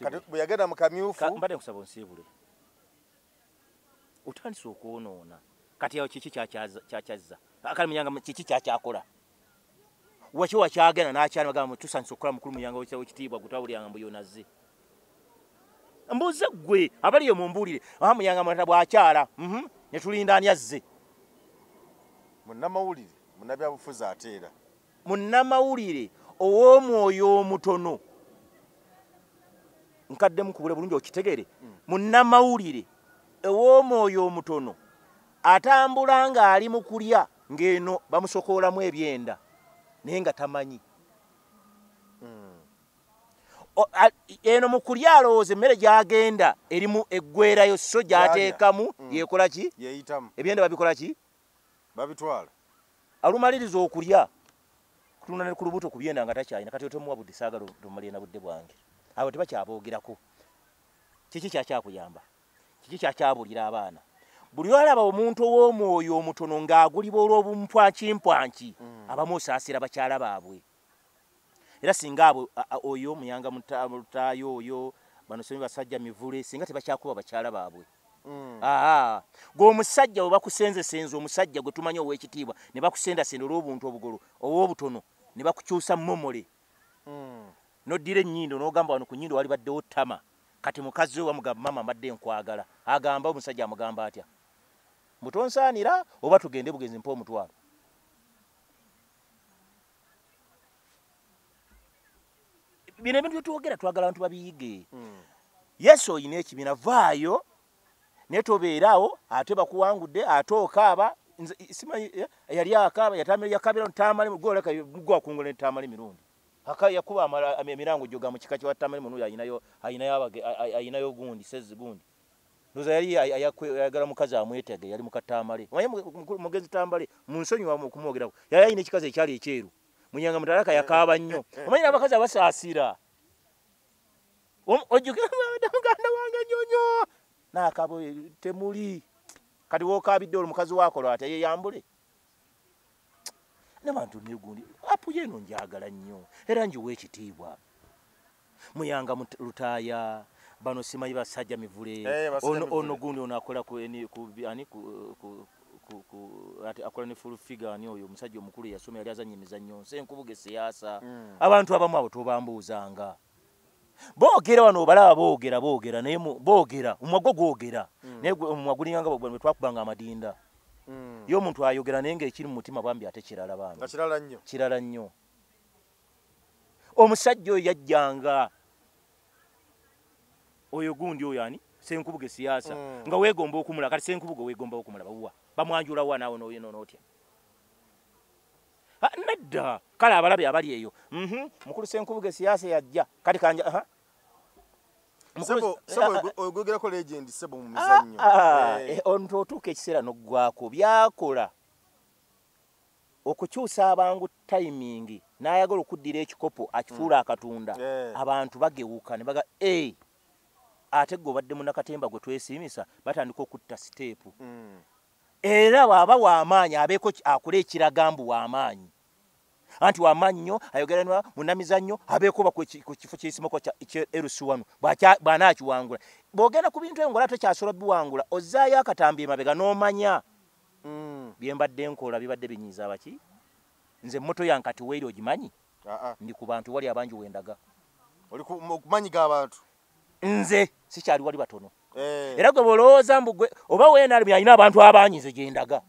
kati bwe yagenda mu kamyufu mbadde nkusaba onsiibule otandise okwonoona kati awo kiki kyakyazza akali Munyanga kiki kyakyakola waki wakyagenda n'akyana bagamba tusanise okukola mukulu Munyanga w'ekitiibwa gutawulyanga mbu yonazze mbuuze ggwe abaliyo mumbuulire Munyanga mulata bw'akyala ne tulinda ani azze munnamawulire munnabyabufuzi ate era munnamawulire ow'omwoyo omutono nkadde mukubule bulungi okitegere munnamawulire ow'omwoyo omutono atambula ng'ali mu kulya ng'eno bamusokoolamu ebyenda naye nga tamanyi eno mu kulya alowooza emmere gy'agenda erimu eggwerayo so gy'ateekamu yeekola ki yeeyitamu ebyenda babikola ki babitwala alumaliriza okulya kutunda ne ku lubuto ku byenda nga takyalina kati otomuwa budde saagala otumalire na budde bwange abo tebakyaboogerako kiki kyakyakuyamba kiki kyakyabulira abaana buli olaba omuntu ow'omwoyo omutono ng'agulibwa olw'obumpwankimpwanki abamu osaasira bakyala baabwe era singa abo oyo Munyanga Lutaaya oyo bano somi basajja mivule singa tebakyakuba bakyala baabwe gwe omusajja bwe bakusenzesenza omusajja gwe tumanyi ow'ekitiibwa ne bakusendasenda olw'obuntu obugolo ow'obutono ne bakukyusa momole noddira ennyindo n'ogamba wano ku nnyindo wali baddewo ttama kati mukazi we wamugamba mama mbadde nkwagala agamba omusajja amugamba atya mutonsaanira oba tugende bugenzi mpa omutwalo bino ebintu byetwogera twagala abantu babiyige yesu oyina ekibiina vaayo naye tobeeraawo ate bakuwangudde ate okaaba yali akaaba yakabira ntamale gwoleka gwakungula ntamale emirundi yakuba emirango gyoga mu kika kyewattamale munuyo ayinayo gundi sezi gundi ndoza yali ayagala mukazi amwetege yali mukatamale omanyi mugezi tambale munsonyi okumwogerako yali ayina ekikazi ekyali ekyeru Munyanga Mutalaka yakaaba nnyo omanyi n'abakazi abasaasira ojjukira muganda wange nnyonyo n'akaabo temuli kati wookaabidde olwo mukazi waako lwate yeyambule n'abantu negundi apu yeeno njagala nnyo era njiwa ekitiibwa Munyanga Lutaaya bano simanyi basajja mivule ono gundi ono akola akola ne full figure ani oyo omusajja omukulu yasoma yali azannya emizannyo nsenkubuge siyaasa abantu abamu abo tobambuuzanga boogera wano obalaba boogera naye boogera omwago gwogera naye omwagulinganga bwe twakubanga amadinda ye omuntu ayogera naye ng'ekiri mu mutima bambi ate kirala bange kirala nnyo omusajja oyo yajjanga oyo gundi oyo ani senkubuge siyaasa nga weegomba okumulaba kati senkubuge weegomba okumulaba wa bamwanjula wa naawe nootya nedda kale abalabe abali eyo mukulu senkubuge siyaasa yajja kati kanja sebo oyogerako legend sebo mu mizannyo onto otuuka ekiseera n'oggwako byakola okukyusa abangu timing n'ayagala okuddira ekikopo akifuula akatunda abantu bagewuka ne baga ate gwe obadde munnakatemba gwe twesiimisa batandika okutta siteepu era bw'aba w'amaanyi abeeko akula ekiragambu w'amaanyi anti w'amaanyi nnyo ayogera munnamizannyo abeeko ku kifo ky'ekisimako kya LC1 bw'anaakiwangula bw'ogenda ku bintu ebyo ng'ola tokyasobola biwangula ozzaayo akatambi emabega n'omanya bye mbadde nkola bibadde binyiiza abaki nze moto yankati weeri ogimanyi ndi ku bantu wali abangi wendaga oli kumanyi g'abantu nze sikyali wali batono era gwe bolowooza mbugwe oba weenali alina abantu abanyize gyendaga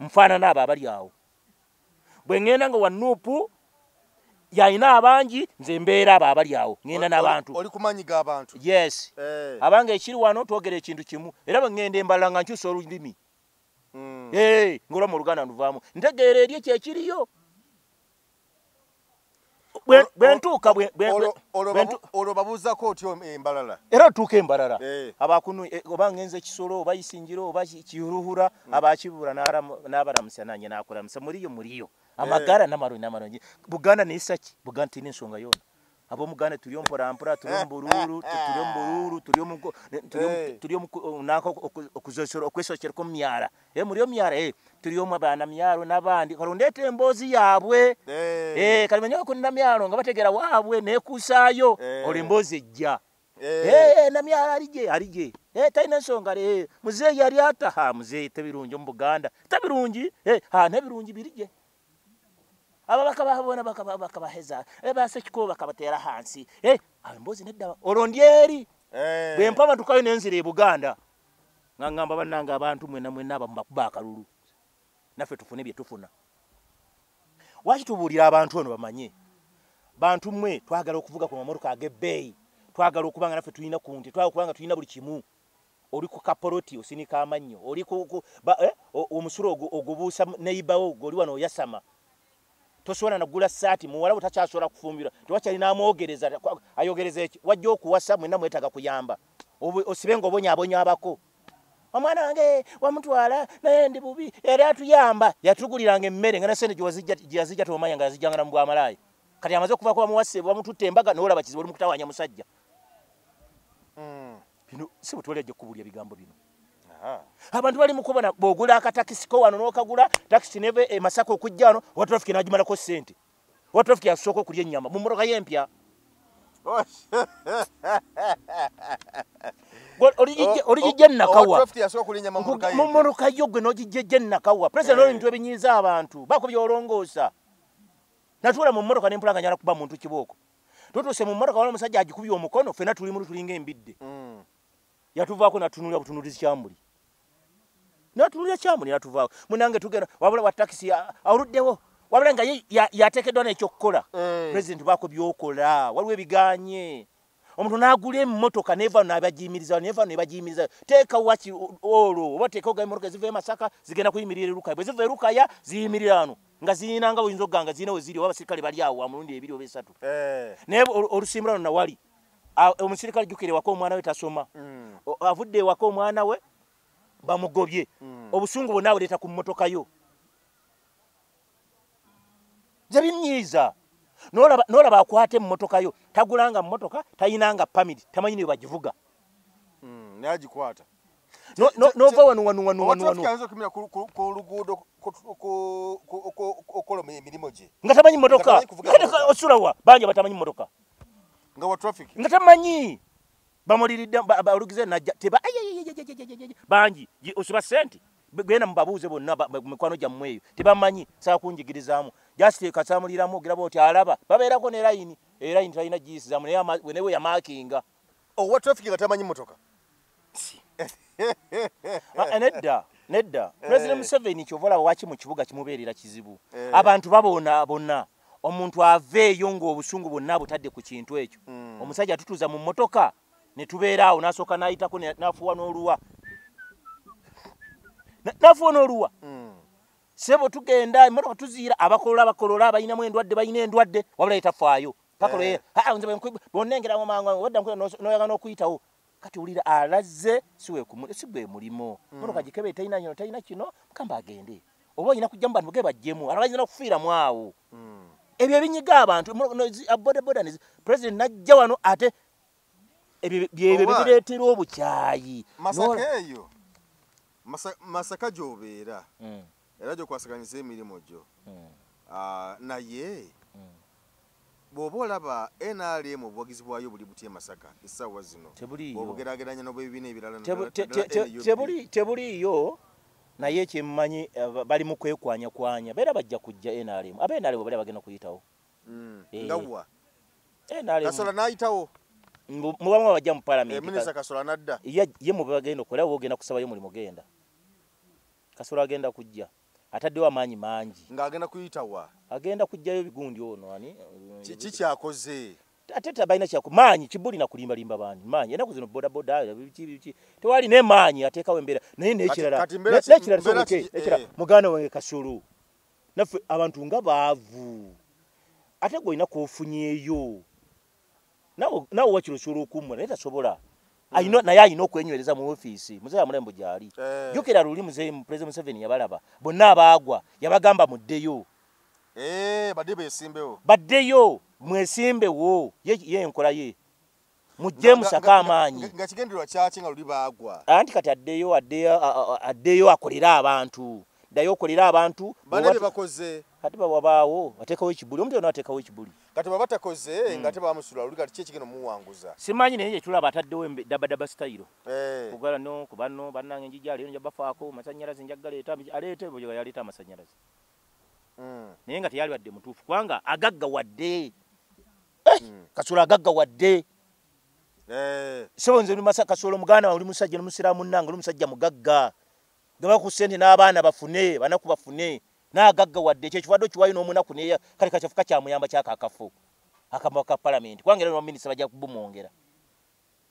nfaanana abo abali awo bwe ŋŋenda nga wanuupu yalina abangi nze mbeera abo abali awo ŋŋenda n'abantu oli kumanyi g'abantu yes abanga ekiri wano twogera ekintu kimu era bwe ŋŋenda embalala nga nkyusa olulimi ng'olwa mu Luganda nduvaamu ntegeera eri ekyekiriyo bwentuuka olwo babuuzako otyo embalala era otuuka embalala abakunu oba ngenze kisolo oba isinjiro oba kiruhura abakibula n'abaramusa nange nakulamusa muliyo amagara n'amalonyi Buganda neisaki Buganda tina ensonga yona ab'omuganda tuli omporampora tuli omubululu tuli okwesokerako mu myala muri omyala tuli omu abaana myalo n'abandi kalo ndeeta emboozi yaabwe kalimanyako ku namyalo nga bategera waabwe neekuusaayo olwo emboozi ejja namyalo alige talina ensonga muzeeyi yali ata muzeeyi tebirungi omu Buganda tebirungi nebirungi birije ababaka babona bakabaheza basekiko bakabateera hansi emboozi nedda olwo ndyeri bwe mpa abantu kayo nenzira e Buganda nga ngamba bannanga abantu mwenna abamu bakuba akalulu naffe tufune bye tufuna waki tubuulira abantu ono bamanye bantu mmwe twagala okuvuga ku mamotoka ag'ebbeeyi twagala okuba nga naffe tulina ku nti twagala okuba nga tulina buli kimu oli ku kapoloti osinika amannyo oli omusolo ogubuusa neyibawo goli wano oyasama tosobola nagula saati muwala butakyasobola kufumbira tewakyalina amwogereza ayogereza eki wajja okuwasa mwenna mwetaaga kuyamba osibe ng'obonyaabonya abako omwana wange wamutwala naye ndi bubi era atuyamba yatuguliranga emmere nga nasente gyeyazijja tomanya nga yazijjanga na mu bwamalaaya kati amaze okuvaako bamuwase bamututte embaga n'olaba kizibu oli mukutawanya musajja bino si butwali ajja kubuulya bigambo bino abantu bali mukubona bw'ogula akatakisiko wano n'okagula takisi neve e Masaka okujja wano owa traffic n'agimalako ssente owa traffic asooka okulya ennyama mu mmotoka y'empya oligijja nnakawa mu mmotoka yo gwe n'ogijjejja nnakawa president oli bintu ebinyiiza abantu bakubye olongoosa natuula mu mmotoka n'empulanga nyala kuba muntu kibooko tutuuse mu mmotoka wala omusajja agikubye omukono ffenna tuli mulu tulinga embidde yatuvaako natunulira butunulizi kyambuli natunulira kyambuli natuvaako munange tugenda wabula wa takisi awuluddewo wabula nga yateekeddwa n'ekyokukola president baako byokola waliwo ebiganye omuntu n'agula emmotoka neva n'abagiyimiriza neva nebagiyimiriza teeka waki olwo oba teeka oga emmotoka eziva e Masaka zigenda kuyimirira Lukaya bwe ziva e Lukaya ziyimirira wano nga ziyina nga oyinza okuganga ziyina we ziri oba abasirikale bali awo amulundi ebiri oba esatu naye olusimbula lonna wali omusirikale jjukira ewaka omwana we tasoma avudde ewaka omwana we bamugobye obusungu bonna buleeta ku mmotoka yo ze binyiiza n'olaba akwata emmotoka yo tagulanga mmotoka tayinanga pamiti tamanyi ne bagivuga nagikwata nova wano ku luguudo okola emirimu gye nga tamanyi mmotoka osulawa bangi batamanyi mmotoka nga wa traffic nga tamanyi bamuliridde olugize najja teba bangi osuba sente genda mubabuuze bonna mikwano gyammwe eyo tebamanyi saa kunjigirizaamu jasite kasamuliramu ogiraba oti alaba babeerako ne layini erayini talina giyisizamu newe yamaakinga owa traffic nga tamanyi mmotoka nedda president Museveni kyovalaba waki mu kibuga kimubeerera kizibu abantu babona bonna omuntu aveeyo ng'obusungu bwonna butadde ku kintu ekyo omusajja atutuuza mu mmotoka ne tubeera awo n'asooka n'ayitako n'afuwa n'oluwa sebo tugenda emmotoka tuziira abakolola balinamu endwadde balina endwadde wabula yetafaayo bonnengeramu mangu wadda noyaga n'okuyitawo kati wulira alazze si gwe mulimo mmotoka gikebe talina kino mukamba agende oba ina kujja mu bantu ge bajjemu abalina okufiira mu awo ebyo ebinyiga abantu boda president najja wano ate ebyo bireetera obukyayi Masaka eyo Masaka gy'obeera era gy'okwasaganyiza emirimu gyo naye bw'oba olaba NRM obuwagizi bwayo buli buti e Masaka essaawa zino obugeraageranya n'obwebibiina ebirala tebuliiyo naye kyemmanyi bali mu kwekwanya beera bajja kujja NRM aba NRM bali bagenda kuyitawo ngawa NRM Kasola n'ayitawo mubamu bajja mu parliament minisita Kasola nadda ye mu bagenda okola wogenda kusabayo mulimu genda Kasola agenda kujja ataddewo amaanyi mangi ng'agenda kuyitawa agenda kujjayo bigundi ono ani kiki kyakoze ate tabalina kyako maanyi kibuli na kulimbalimba bani maanyi enaku zino boda biki tewali ne maanyi ateekawo embeera naye nekirala muganda wange Kasolo naffe abantu nga baavu ate gwolina kwofunyeeyo nawe wakiro osobola okummwa naye tasobola naye ayina okwenywereza mu ofiisi muzeeyi amulembo gyali jjukira luli muzeeyi President Museveni yabalaba bonna abaagwa yabagamba muddeyo baddeyo mwesimbewo ye enkola ye mujje musaka amaanyi nga kigendererwa kyaki nga luli baagwa anti kati addeyo akolera abantu ddayo okolera abantu banene bakoze kati babaawo ateekawo ekibuli omuntu yonna ateekawo ekibuli kati baba takoze nga tebamusula luli kati kiki kino muwanguza simanyi naye yetulaba ataddewo dabadaba sitayiro kugala no kubano bannange njija leero nja bafaako amasanyalaze njagaleeta aleete bwe yaleeta amasanyalaze naye nga teyali wadde mutuufu kubanga agaggawadde Kasola agaggawadde sebonze lumasa Kasola muganda oli musajja n'omusiraamu munnange oli musajja mugagga gaba ku sente n'abaana bafune banaku bafune n'agaggawadde ekyo kiwadde kiwayo n'omunaku neya kale kachafuka kyamuyamba kyakakafo akamba ka parliament kwangera no minisita bajja kubumwongera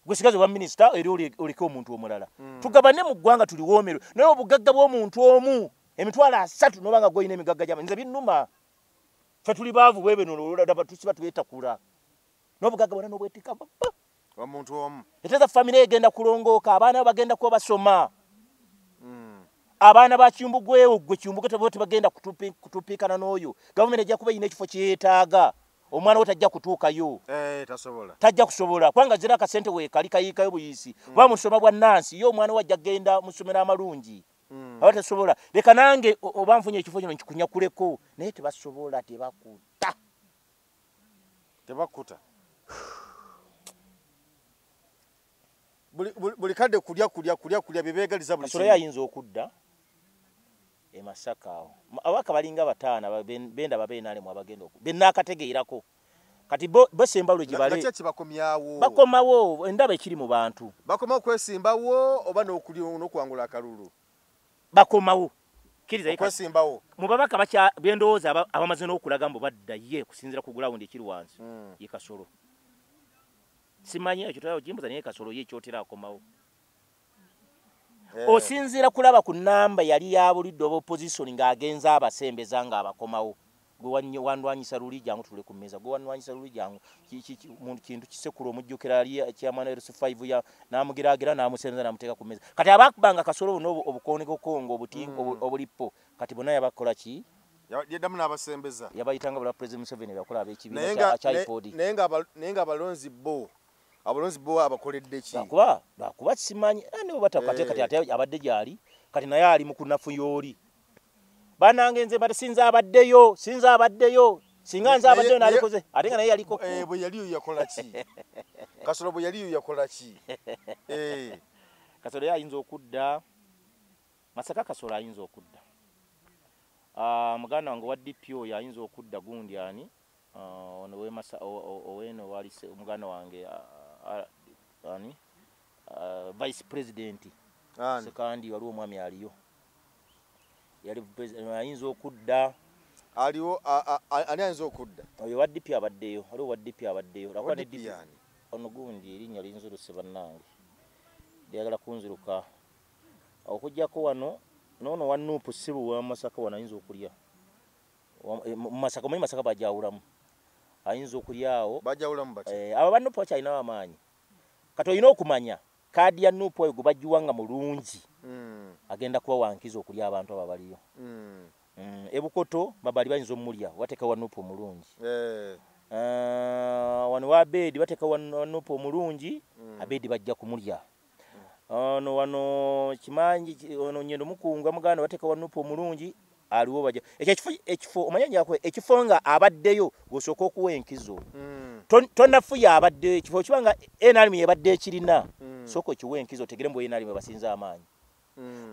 gwesigaze wa minisita eri oliko omuntu omulala tugabane mu ggwanga tuli woomero naye obugagga bw'omuntu omu emitwala 3 nobanga goyina emigagga gyama nze binnuma fe tuli baavu bwebe nololaba tusiba tubetakula n'obugagga bwana n'obwetika papa omuntu omu eteza family egenda kulongooka abaana bagenda kuba basoma abaana ba Kimbugwewo gwe Kimbugwe tebote bagenda kutupiikana n'oyo gavumenti ejja kuba ine ekifo kyetaaga omwana we tajja kutuukayo tasobola tajja kusobola kwanga zira akasente we kali kayiikayo buyisi bamusoma bwa Nansi yo omwana we ajja genda musomera amalungi abatasobola leka nange obanfunye ekifo kino nkikunyakuleko naye tebasobola tebakuta buli kadde kulya bebeegaliza buli Kasola yayinza okudda e Masaka awo abaka balinga bataana benda babeenalemu abagenda okudda bennakategeerako kati bosembalo gibale bakomawo endaba ekiri mu bantu bakomawo kwesimbawo oba n'okuwangula akalulu bakomawo kiriza kwesimbawo mu babaka bakya bendowooza abamaze n'okulaga mbu badda ye kusinzira ku ground ekiri wansi ye Kasolo simanyi ekyo tayo jimbuza naye Kasolo ye kyotera akomawo osinzira kulaba ku namba yali ya bulidde oba opposition ng'agenza abasembeza nga abakomawo gwe wandwanyisa luli jangu tule ku meza gwe wandwanyisa luli jangu kintu kisekulu omujjukira yali chairman RS5 ya namugiragira namusenza namuteeka ku meza kati abakubanga Kasolo no obukoneko kongo obutingo obulipo kati bona yabakola ki yadamu n'abasembeza yabayitanga bula President Museveni yakola abekibiina kya ipodi nenga abalonzi bo abakoledde ki bakuba simanyi nibo batakate kati ate abadde gyali kati naye ali mu kunafu yoli banange nze sinza abaddeyo singa nze abaddeyo nalikoze ate nga naye yaliko bwe yali yakola ki Kasolo bwe yali yakola ki Kasolo yayinza okudda Masaka Kasolo ayinza okudda muganda wange wa DPO yayinza okudda gundi ani ono we masa oweno wali muganda wange ani vice president sekandi waliwo omwami aliyo yali ayinza okudda aliwo ani ayinza okudda oyo wa DPO abaddeyo waliwo wa DPO abaddeyo lakwa ne DPO ono gundi erinnya linziruse bannange lyagala kunziruka okujjako wano nono wa Nuupu sibu wa Masaka wana ayinza okulya Masaka muri Masaka bajawulamu ayinza okulyawo bajawulamu bati aba ba Nuupu bakyalina amaanyi kati olina okumanya kaadi ya Nuupu oyo gwe bagiwanga mulungi agenda kuba wankiza okulya abantu ababaliyo Ebukoto babali bayinza omulya wateka wanupo omulungi eh wano wa Abedi wateka wanupo omulungi Abedi bajja kumulya wano Kimanji ono Nyendo Mukunga muganda wateka wanupo omulungi aliwo bajja ekifo omanyanja akwe ekifo nga abaddeyo gosooka okuwa enkizo tonnafuya abaddeyo ekifo kibanga NRM yabadde ekirina soko kiwe enkizo tegere mbo NRM basinza amaanyi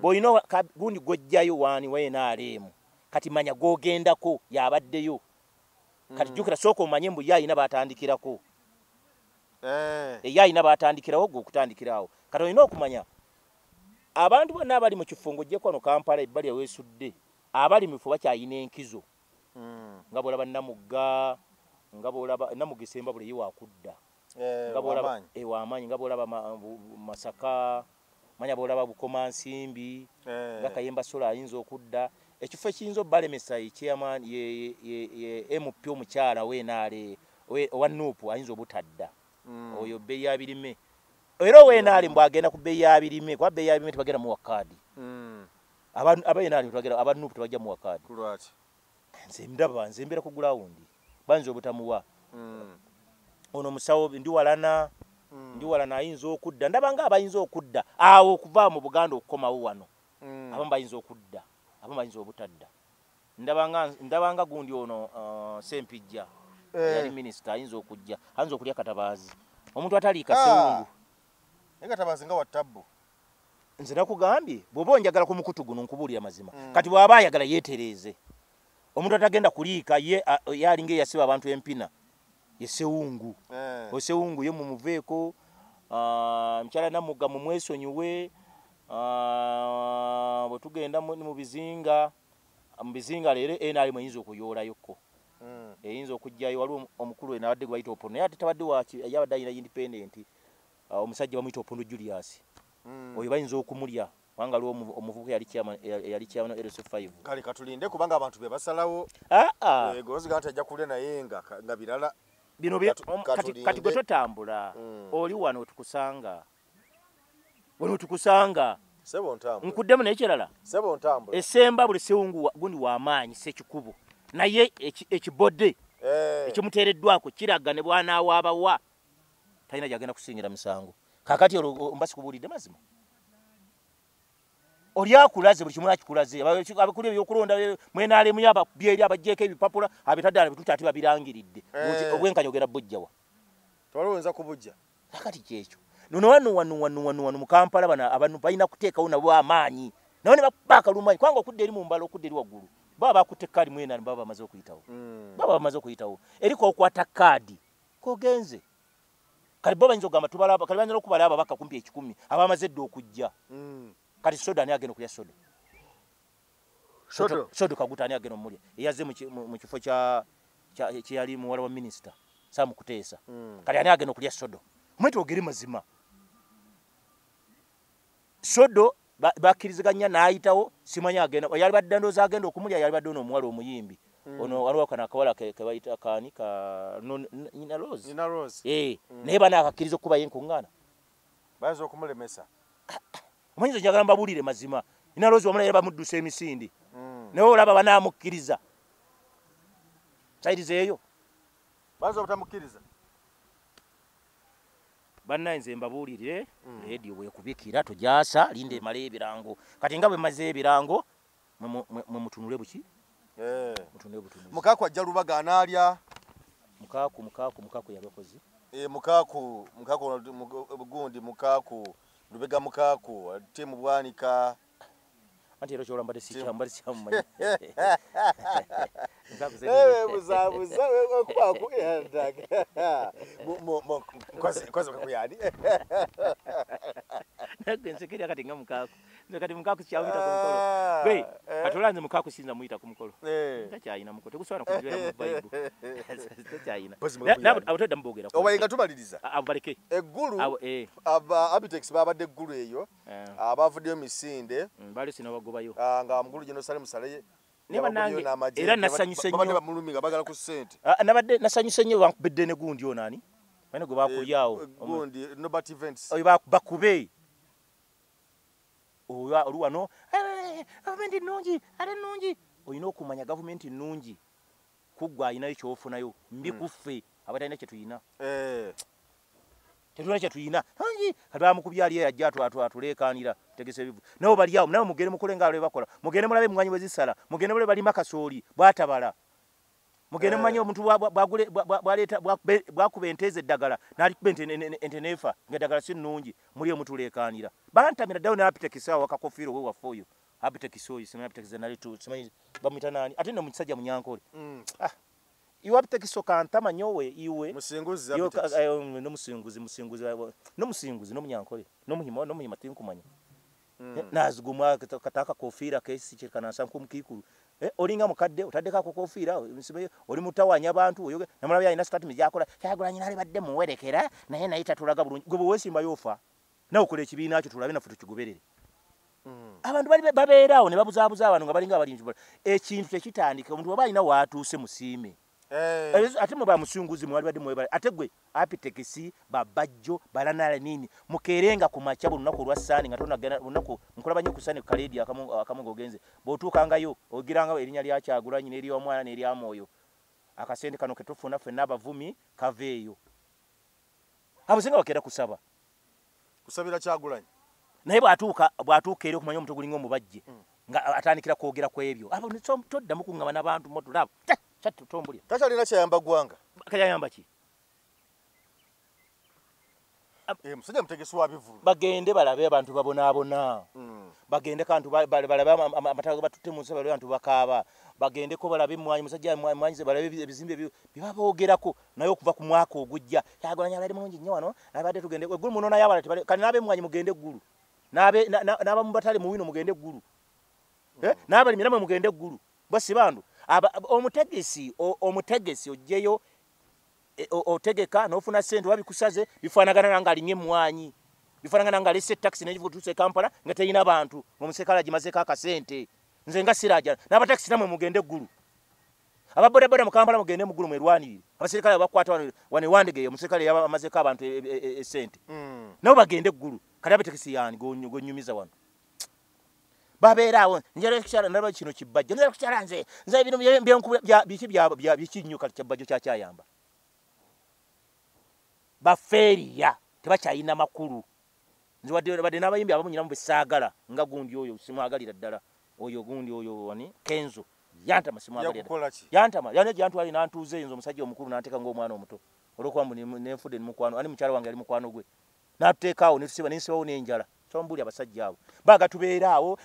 boyino gundi gojjayo wani wa NRM kati manya gogendako yabaddeyo kati jukira soko omanye mbu yayina batandikirako yayina batandikirawo gokutandikirawo kati olina okumanya abantu bonna abali mu kifungo gye kwano Kampala ebbali awesudde abali mu fuba kyayina enkizo ngabo laba Namugga ngabo laba Namugisemba bule yiwa akudda ngabo laba wamanyi ngabo laba Masaka manya bolaba Bukoma Nsimbi ngakayemba sola ayinza okudda ekifo ekiyinza balemesa chairman ye MP omukyala wenaale wa Nuupu ayinza obutadda oyo beya abirime era wenaale mbagenda ku beya abirime kwa beya abirime tebagenda mu wakadi abayenaale tebagenda aba Nuupu tebajja mu wakadi kulwati nze mbera ku ground banzo obutamuwa ono musawo ndi walana ayinza okudda ndabanga abayinza okudda awo okuva mu Buganda okukomawo wano abamu bayinza okudda abamu bayinza obutadda ndabanga gundi ono Sempijja yali minister ayinza okujja ayinza okulya Katabazi omuntu atali Kasewungu Katabazi nga watabbu nze nakugambye bwoba njagala ku mukutu guno nkubulira mazima kati bwaba ayagala yetereze omuntu atagenda kuliika ye yalinga yasiba abantu empina Sewungu Sewungu ye mumuveeko mchala Namugga mu mwesonyiwe bwe tugenda mu bizinga lero NRM ayinza okuyola yokko eyinza okujjayo waliwo omukulu nabadde gwayita Opondo naye ate tabadde waki yabadde ayina independent omusajja bamuyita Opondo Julius oyo bayinza okumulya wanga lwo omuvubuka yali chairman LC5 kale katulinde kubanga abantu be basalawo gozi gante ajja kule naye nga birala bino kati gwe totambula oli wano tukusanga sebo ntambula nkuddemu n'ekirala sebo ntambula esemba buli Sewungu gundi w'amaanyi sekikubo naye ekibodde ekimuteereddwako kiraga ne bwanaawa abawa talina gyagenda kusingira musango kakati mbasi kubulidde mazima oli akulaze buli kimu akikulaze abakuli ebyokulonda mwenaalemu yaba byeri abajjeko ebipapula abitaddala bitutati babirangiridde obwenkanya ogera bujjawa tolowonza kubujja kakati kyekyo nono wanu mu Kampala bana abantu balina kuteekawo nabo amaanyi nawo ne babaka lumanyi kwanga okudde eri mu mbalo okudde eri waggulu baba akutte kadi mwena baba bamaze okuyitawo eriko okwata kadi kogenze kali baba nzo gamba tubalaba kali banjalo kubala ababaka kumpi 10 abamaze ddo okujja kali soda ni ageno kulya sodo kagutani ageno mulya yaze mu kifo kya yali muwala wa minister Sam Kuteesa kali ani ageno kulya sodo mweto ogeri mazima sodo bakiriziganya naayitawo simanya agenda yali baddandoza agenda okumulya yali baddono omuwala omuyimbi ono waliwo kana akawala kebayita kaani ka Nina Rose naye bana akakiriza okuba yenkuŋŋaana bayinza okumulemesa omanyiza njagala mbabulire mazima Nina Rose wamala yali bamuddusa emisindi naye olaba banaamukkiriza sayirizeeyo bayinza obutamukkiriza bannaye nze mbabuulire radio bwekubikira togyasa linde emala ebirango kati nga bwe maze ebirango mwe mutunule buki mutunule butunuzi mukaku ajja Lubaga anaalya mukaku yabakozi mukaku gundi mukaku Lubega mukaku ate mu Bwanika anti era kyolambadde sikyamumanya buzabuza okwaku yandaga koze kakuyani nsekerya kati nga mukaku kati mukaku kyamuyita ku mukolo katolanze mukaku sinza muyita ku mukolo takyayina mukolo tegusobola kujira mu Bible takyayina abutedda mubogera obayinga tubaliriza abaleke eggulu aba Abitex babadde eggulu eyo abavuddeyo misinde bali sinabagobayo nga mugulu gino sale musale neba nange era nasanyuse nnyo babadde bamuluminga bagala ku sente nabadde nasanyuse nnyo bankubedde ne gundi onani bane gwe bakulyawo gundi Nobert Events oyo bakube oyo oluwano abendi nungi ale nungi olina okumanya gavumenti nnungi kuggwa ayinayo kyofunayo mbi kuffe abatalina kye tuyina tetulina kye tuyina atwamukubya ali yajja atuleekaanira tegese ebivu nabo bali awo nawe mugende mukole nga bwe bakola mugende mulabe emmwanyi bwe zisala mugende mulabe balima kasooli bwatabala mugende mumanye omuntu bwakuba ente z'eddagala n'alikuba ente neefa ng'eddagala si nnungi muli omutuleekaanira bantamira ddawo n'apitekisa wakakofiiro we waffe oyo apitekisa simanyi apitekisa nalitu simanyi bamwita nani ate nno musajja munyankole iwe apitekisa kantama nyowe iwe musinguzi n'omunyankole n'omuhima tinkumanya nazigumwa kataka kofiira kesi kyekanansa nk'omukiikulu olinga mukadde otaddeko ako kofiira oli mutawanya abantu oyoge namulabya alina statement gyakola Kyagulanyi nalibadde muwerekera naye naye tatulaga bulungi gwe bweweesimba yofa nawe okola ekibiina kyo tulabe naffe tukigoberere abantu bali babeeraawo ne babuzaabuza abantu nga balinga abalinzi ekintu tekitandika omuntu waba alina waatuuse musiime ate mwe bamusunguzi mwali badde mwebale ate gwe apitekisi babajjo balanala nini mukeerenga ku makya buli lunaku olwa ssaani nga tonagenda lunaku nkulaba nnyo ku ssaani ku kaleedi akamu ng'ogenze bw'otuukangayo ogiranga erinnya lya Kyagulanyi n'ery'omwana n'eryamwoyo akasente kano ke tufuna ffenna abavumi kaveeyo abusinga bakeera kusaba kusabira Kyagulanyi naye bw'atuuka eri okumanya omuntu gulinga omubajje nga atandikira kwogera ku ebyo abo toddamu kuŋŋaba n'abantu motulaba tombulya takyalina kyayamba ggwanga kayayamba ki musajja mutegesi wa bivulu bagende balabe abantu babonaabona bagende kantu balabe amataka batutte mu nsi balabe abantu bakaaba bagendeko balabe emmwanyi musajja emmwanyi ze balabe ebizimbe bibaboogerako naye okuva ku mwaka ogujja Kyagulanyi abadde mulungi nnyo wano nabadde tugende eggulu muno naye abala kati n'ab'emmwanyi mugende eggulu n'abamu batale mu wino mugende eggulu n'abali miramwe mugende eggulu basi bandu omutegesi ojjeyo otegeka n'ofuna ssente oba bikusaze bifaanagana nga alinga emmwanyi bifaanagana nga alese takisi nekivutuuse e Kampala nga terina bantu ng'omuserikale agimazeeko akasente nze nga sirajja n'abatakisi namwe mugende eggulu ababodaboda mu Kampala mugende muggulu mwerwanirire abaserikale bakwata wanewandege omuserikale yamazeeko abantu esente nabo bagende eggulu kati abatakisi yani gonyumiza wano babeeraawo njala kukyala ndaba kino kibajjo njala kukyala nze bino biki nnyo kati kyabajjo kyakyayamba bafeeriya tebakyayina makulu nze wadde n'abayimbi abamu nyinamu besaagala nga gundi oyo simwagalira ddala oyo gundi oyo wani Kenzo yantama simwagalira yantama yani gyantwali nantuuze nze omusajja omukulu nanteeka ng'omwana omuto olwokuba nenfudde mukwano ani mukyala wange ali mukwano gwe n'atuteekaawo nensibawo n'enjala tombuli abasajja abo baga tubeeraawo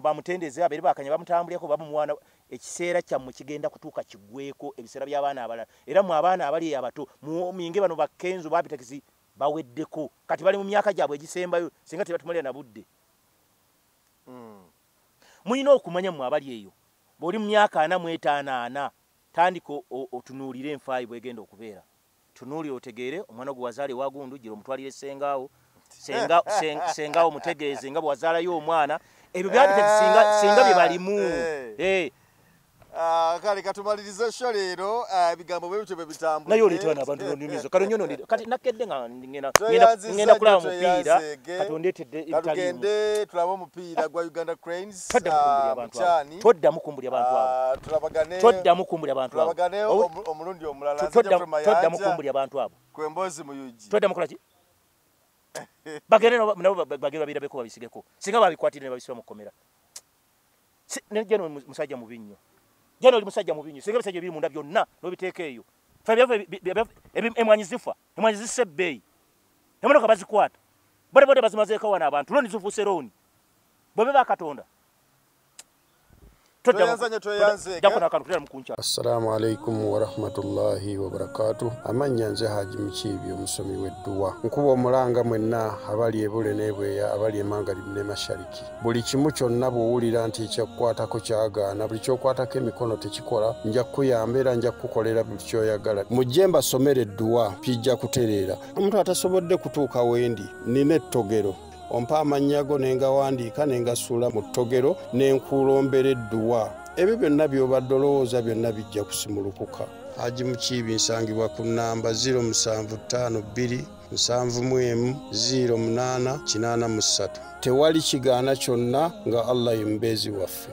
bamutendeze abeere bakanya bamutambuleko bamumwana ekiseera kyammwe kigenda kutuuka kiggweko ebiseera by'abaana abalala era mu abaana abali abato muminge bano bakenzo babitakisi baweddeko kati bali mu myaka gyabwe egisembayo singa tebatumulira na budde mulina okumanya mmwe abali eyo bw'oli mu myaka 45 tandika otunuulire enfaayi bwegenda okubeera tunuulire otegeere omwana gwe wazaale wagundu gira omutwalire sengaawo sengawo mutegeeze nga bwazaalayo omwana ebyo singa bye balimu kale katumalirize sho leero ebigambo bwe bityo bwe bitambula naye oleetera n'abantu b'onyumizo kati nnyo kati nakedde nga ngenda kulaba omupiira kati ondeetedde tugende tulabe omupiira gwa Uganda Cranes toddamu kumbulya abantu abo toddamu kumbulya abantu abo tulabagane omulundi omulala toddamu kumbulya abantu abo kwembozi mu yuji toddamu kola ki bagende nabo babirabeko babisigeko singa babikwatire ne babisiba mu kkomera nejeno musajja mubi nnyo jeno oli musajja mubi nnyo singa bisajja biri munda byonna n'obiteeka eyo emmwanyi zifa emmwanyi zisse ebbeeyi emotoka bazikwata bodaboda bazimazeeko wana abantu loni zifuuse looni bwe ba Katonda Assalamu alaikum wa rahmatullahi wa barakatuh. Amanya nze Haji Mukiibi omusomi w'edduwa. Nkuba omulanga mwenna abali ebule n'ebweya abali emangalibi ne mashariki. Buli kimu kyonna bw'owulira nti ekyakukwatako kyagaana buli kyokwatako emikono tekikola nja kukuyamba era nja kukukolera buli kyoyagala. Mujje mbasomere edduwa kijja kutereera. Omuntu atasobodde kutuuka wendi nina ettogero. Ompa amanyago nengawandiika nengasuula mu ttogero nenkulombera edduwa. Ebyo byonna by'obadde olowooza byonna bijja kusimulukuka. Haji Mukiibi nsangibwa ku nnamba 0752 71 08 83. Tewali kigaana kyonna nga Allah ye mubeezi waffe.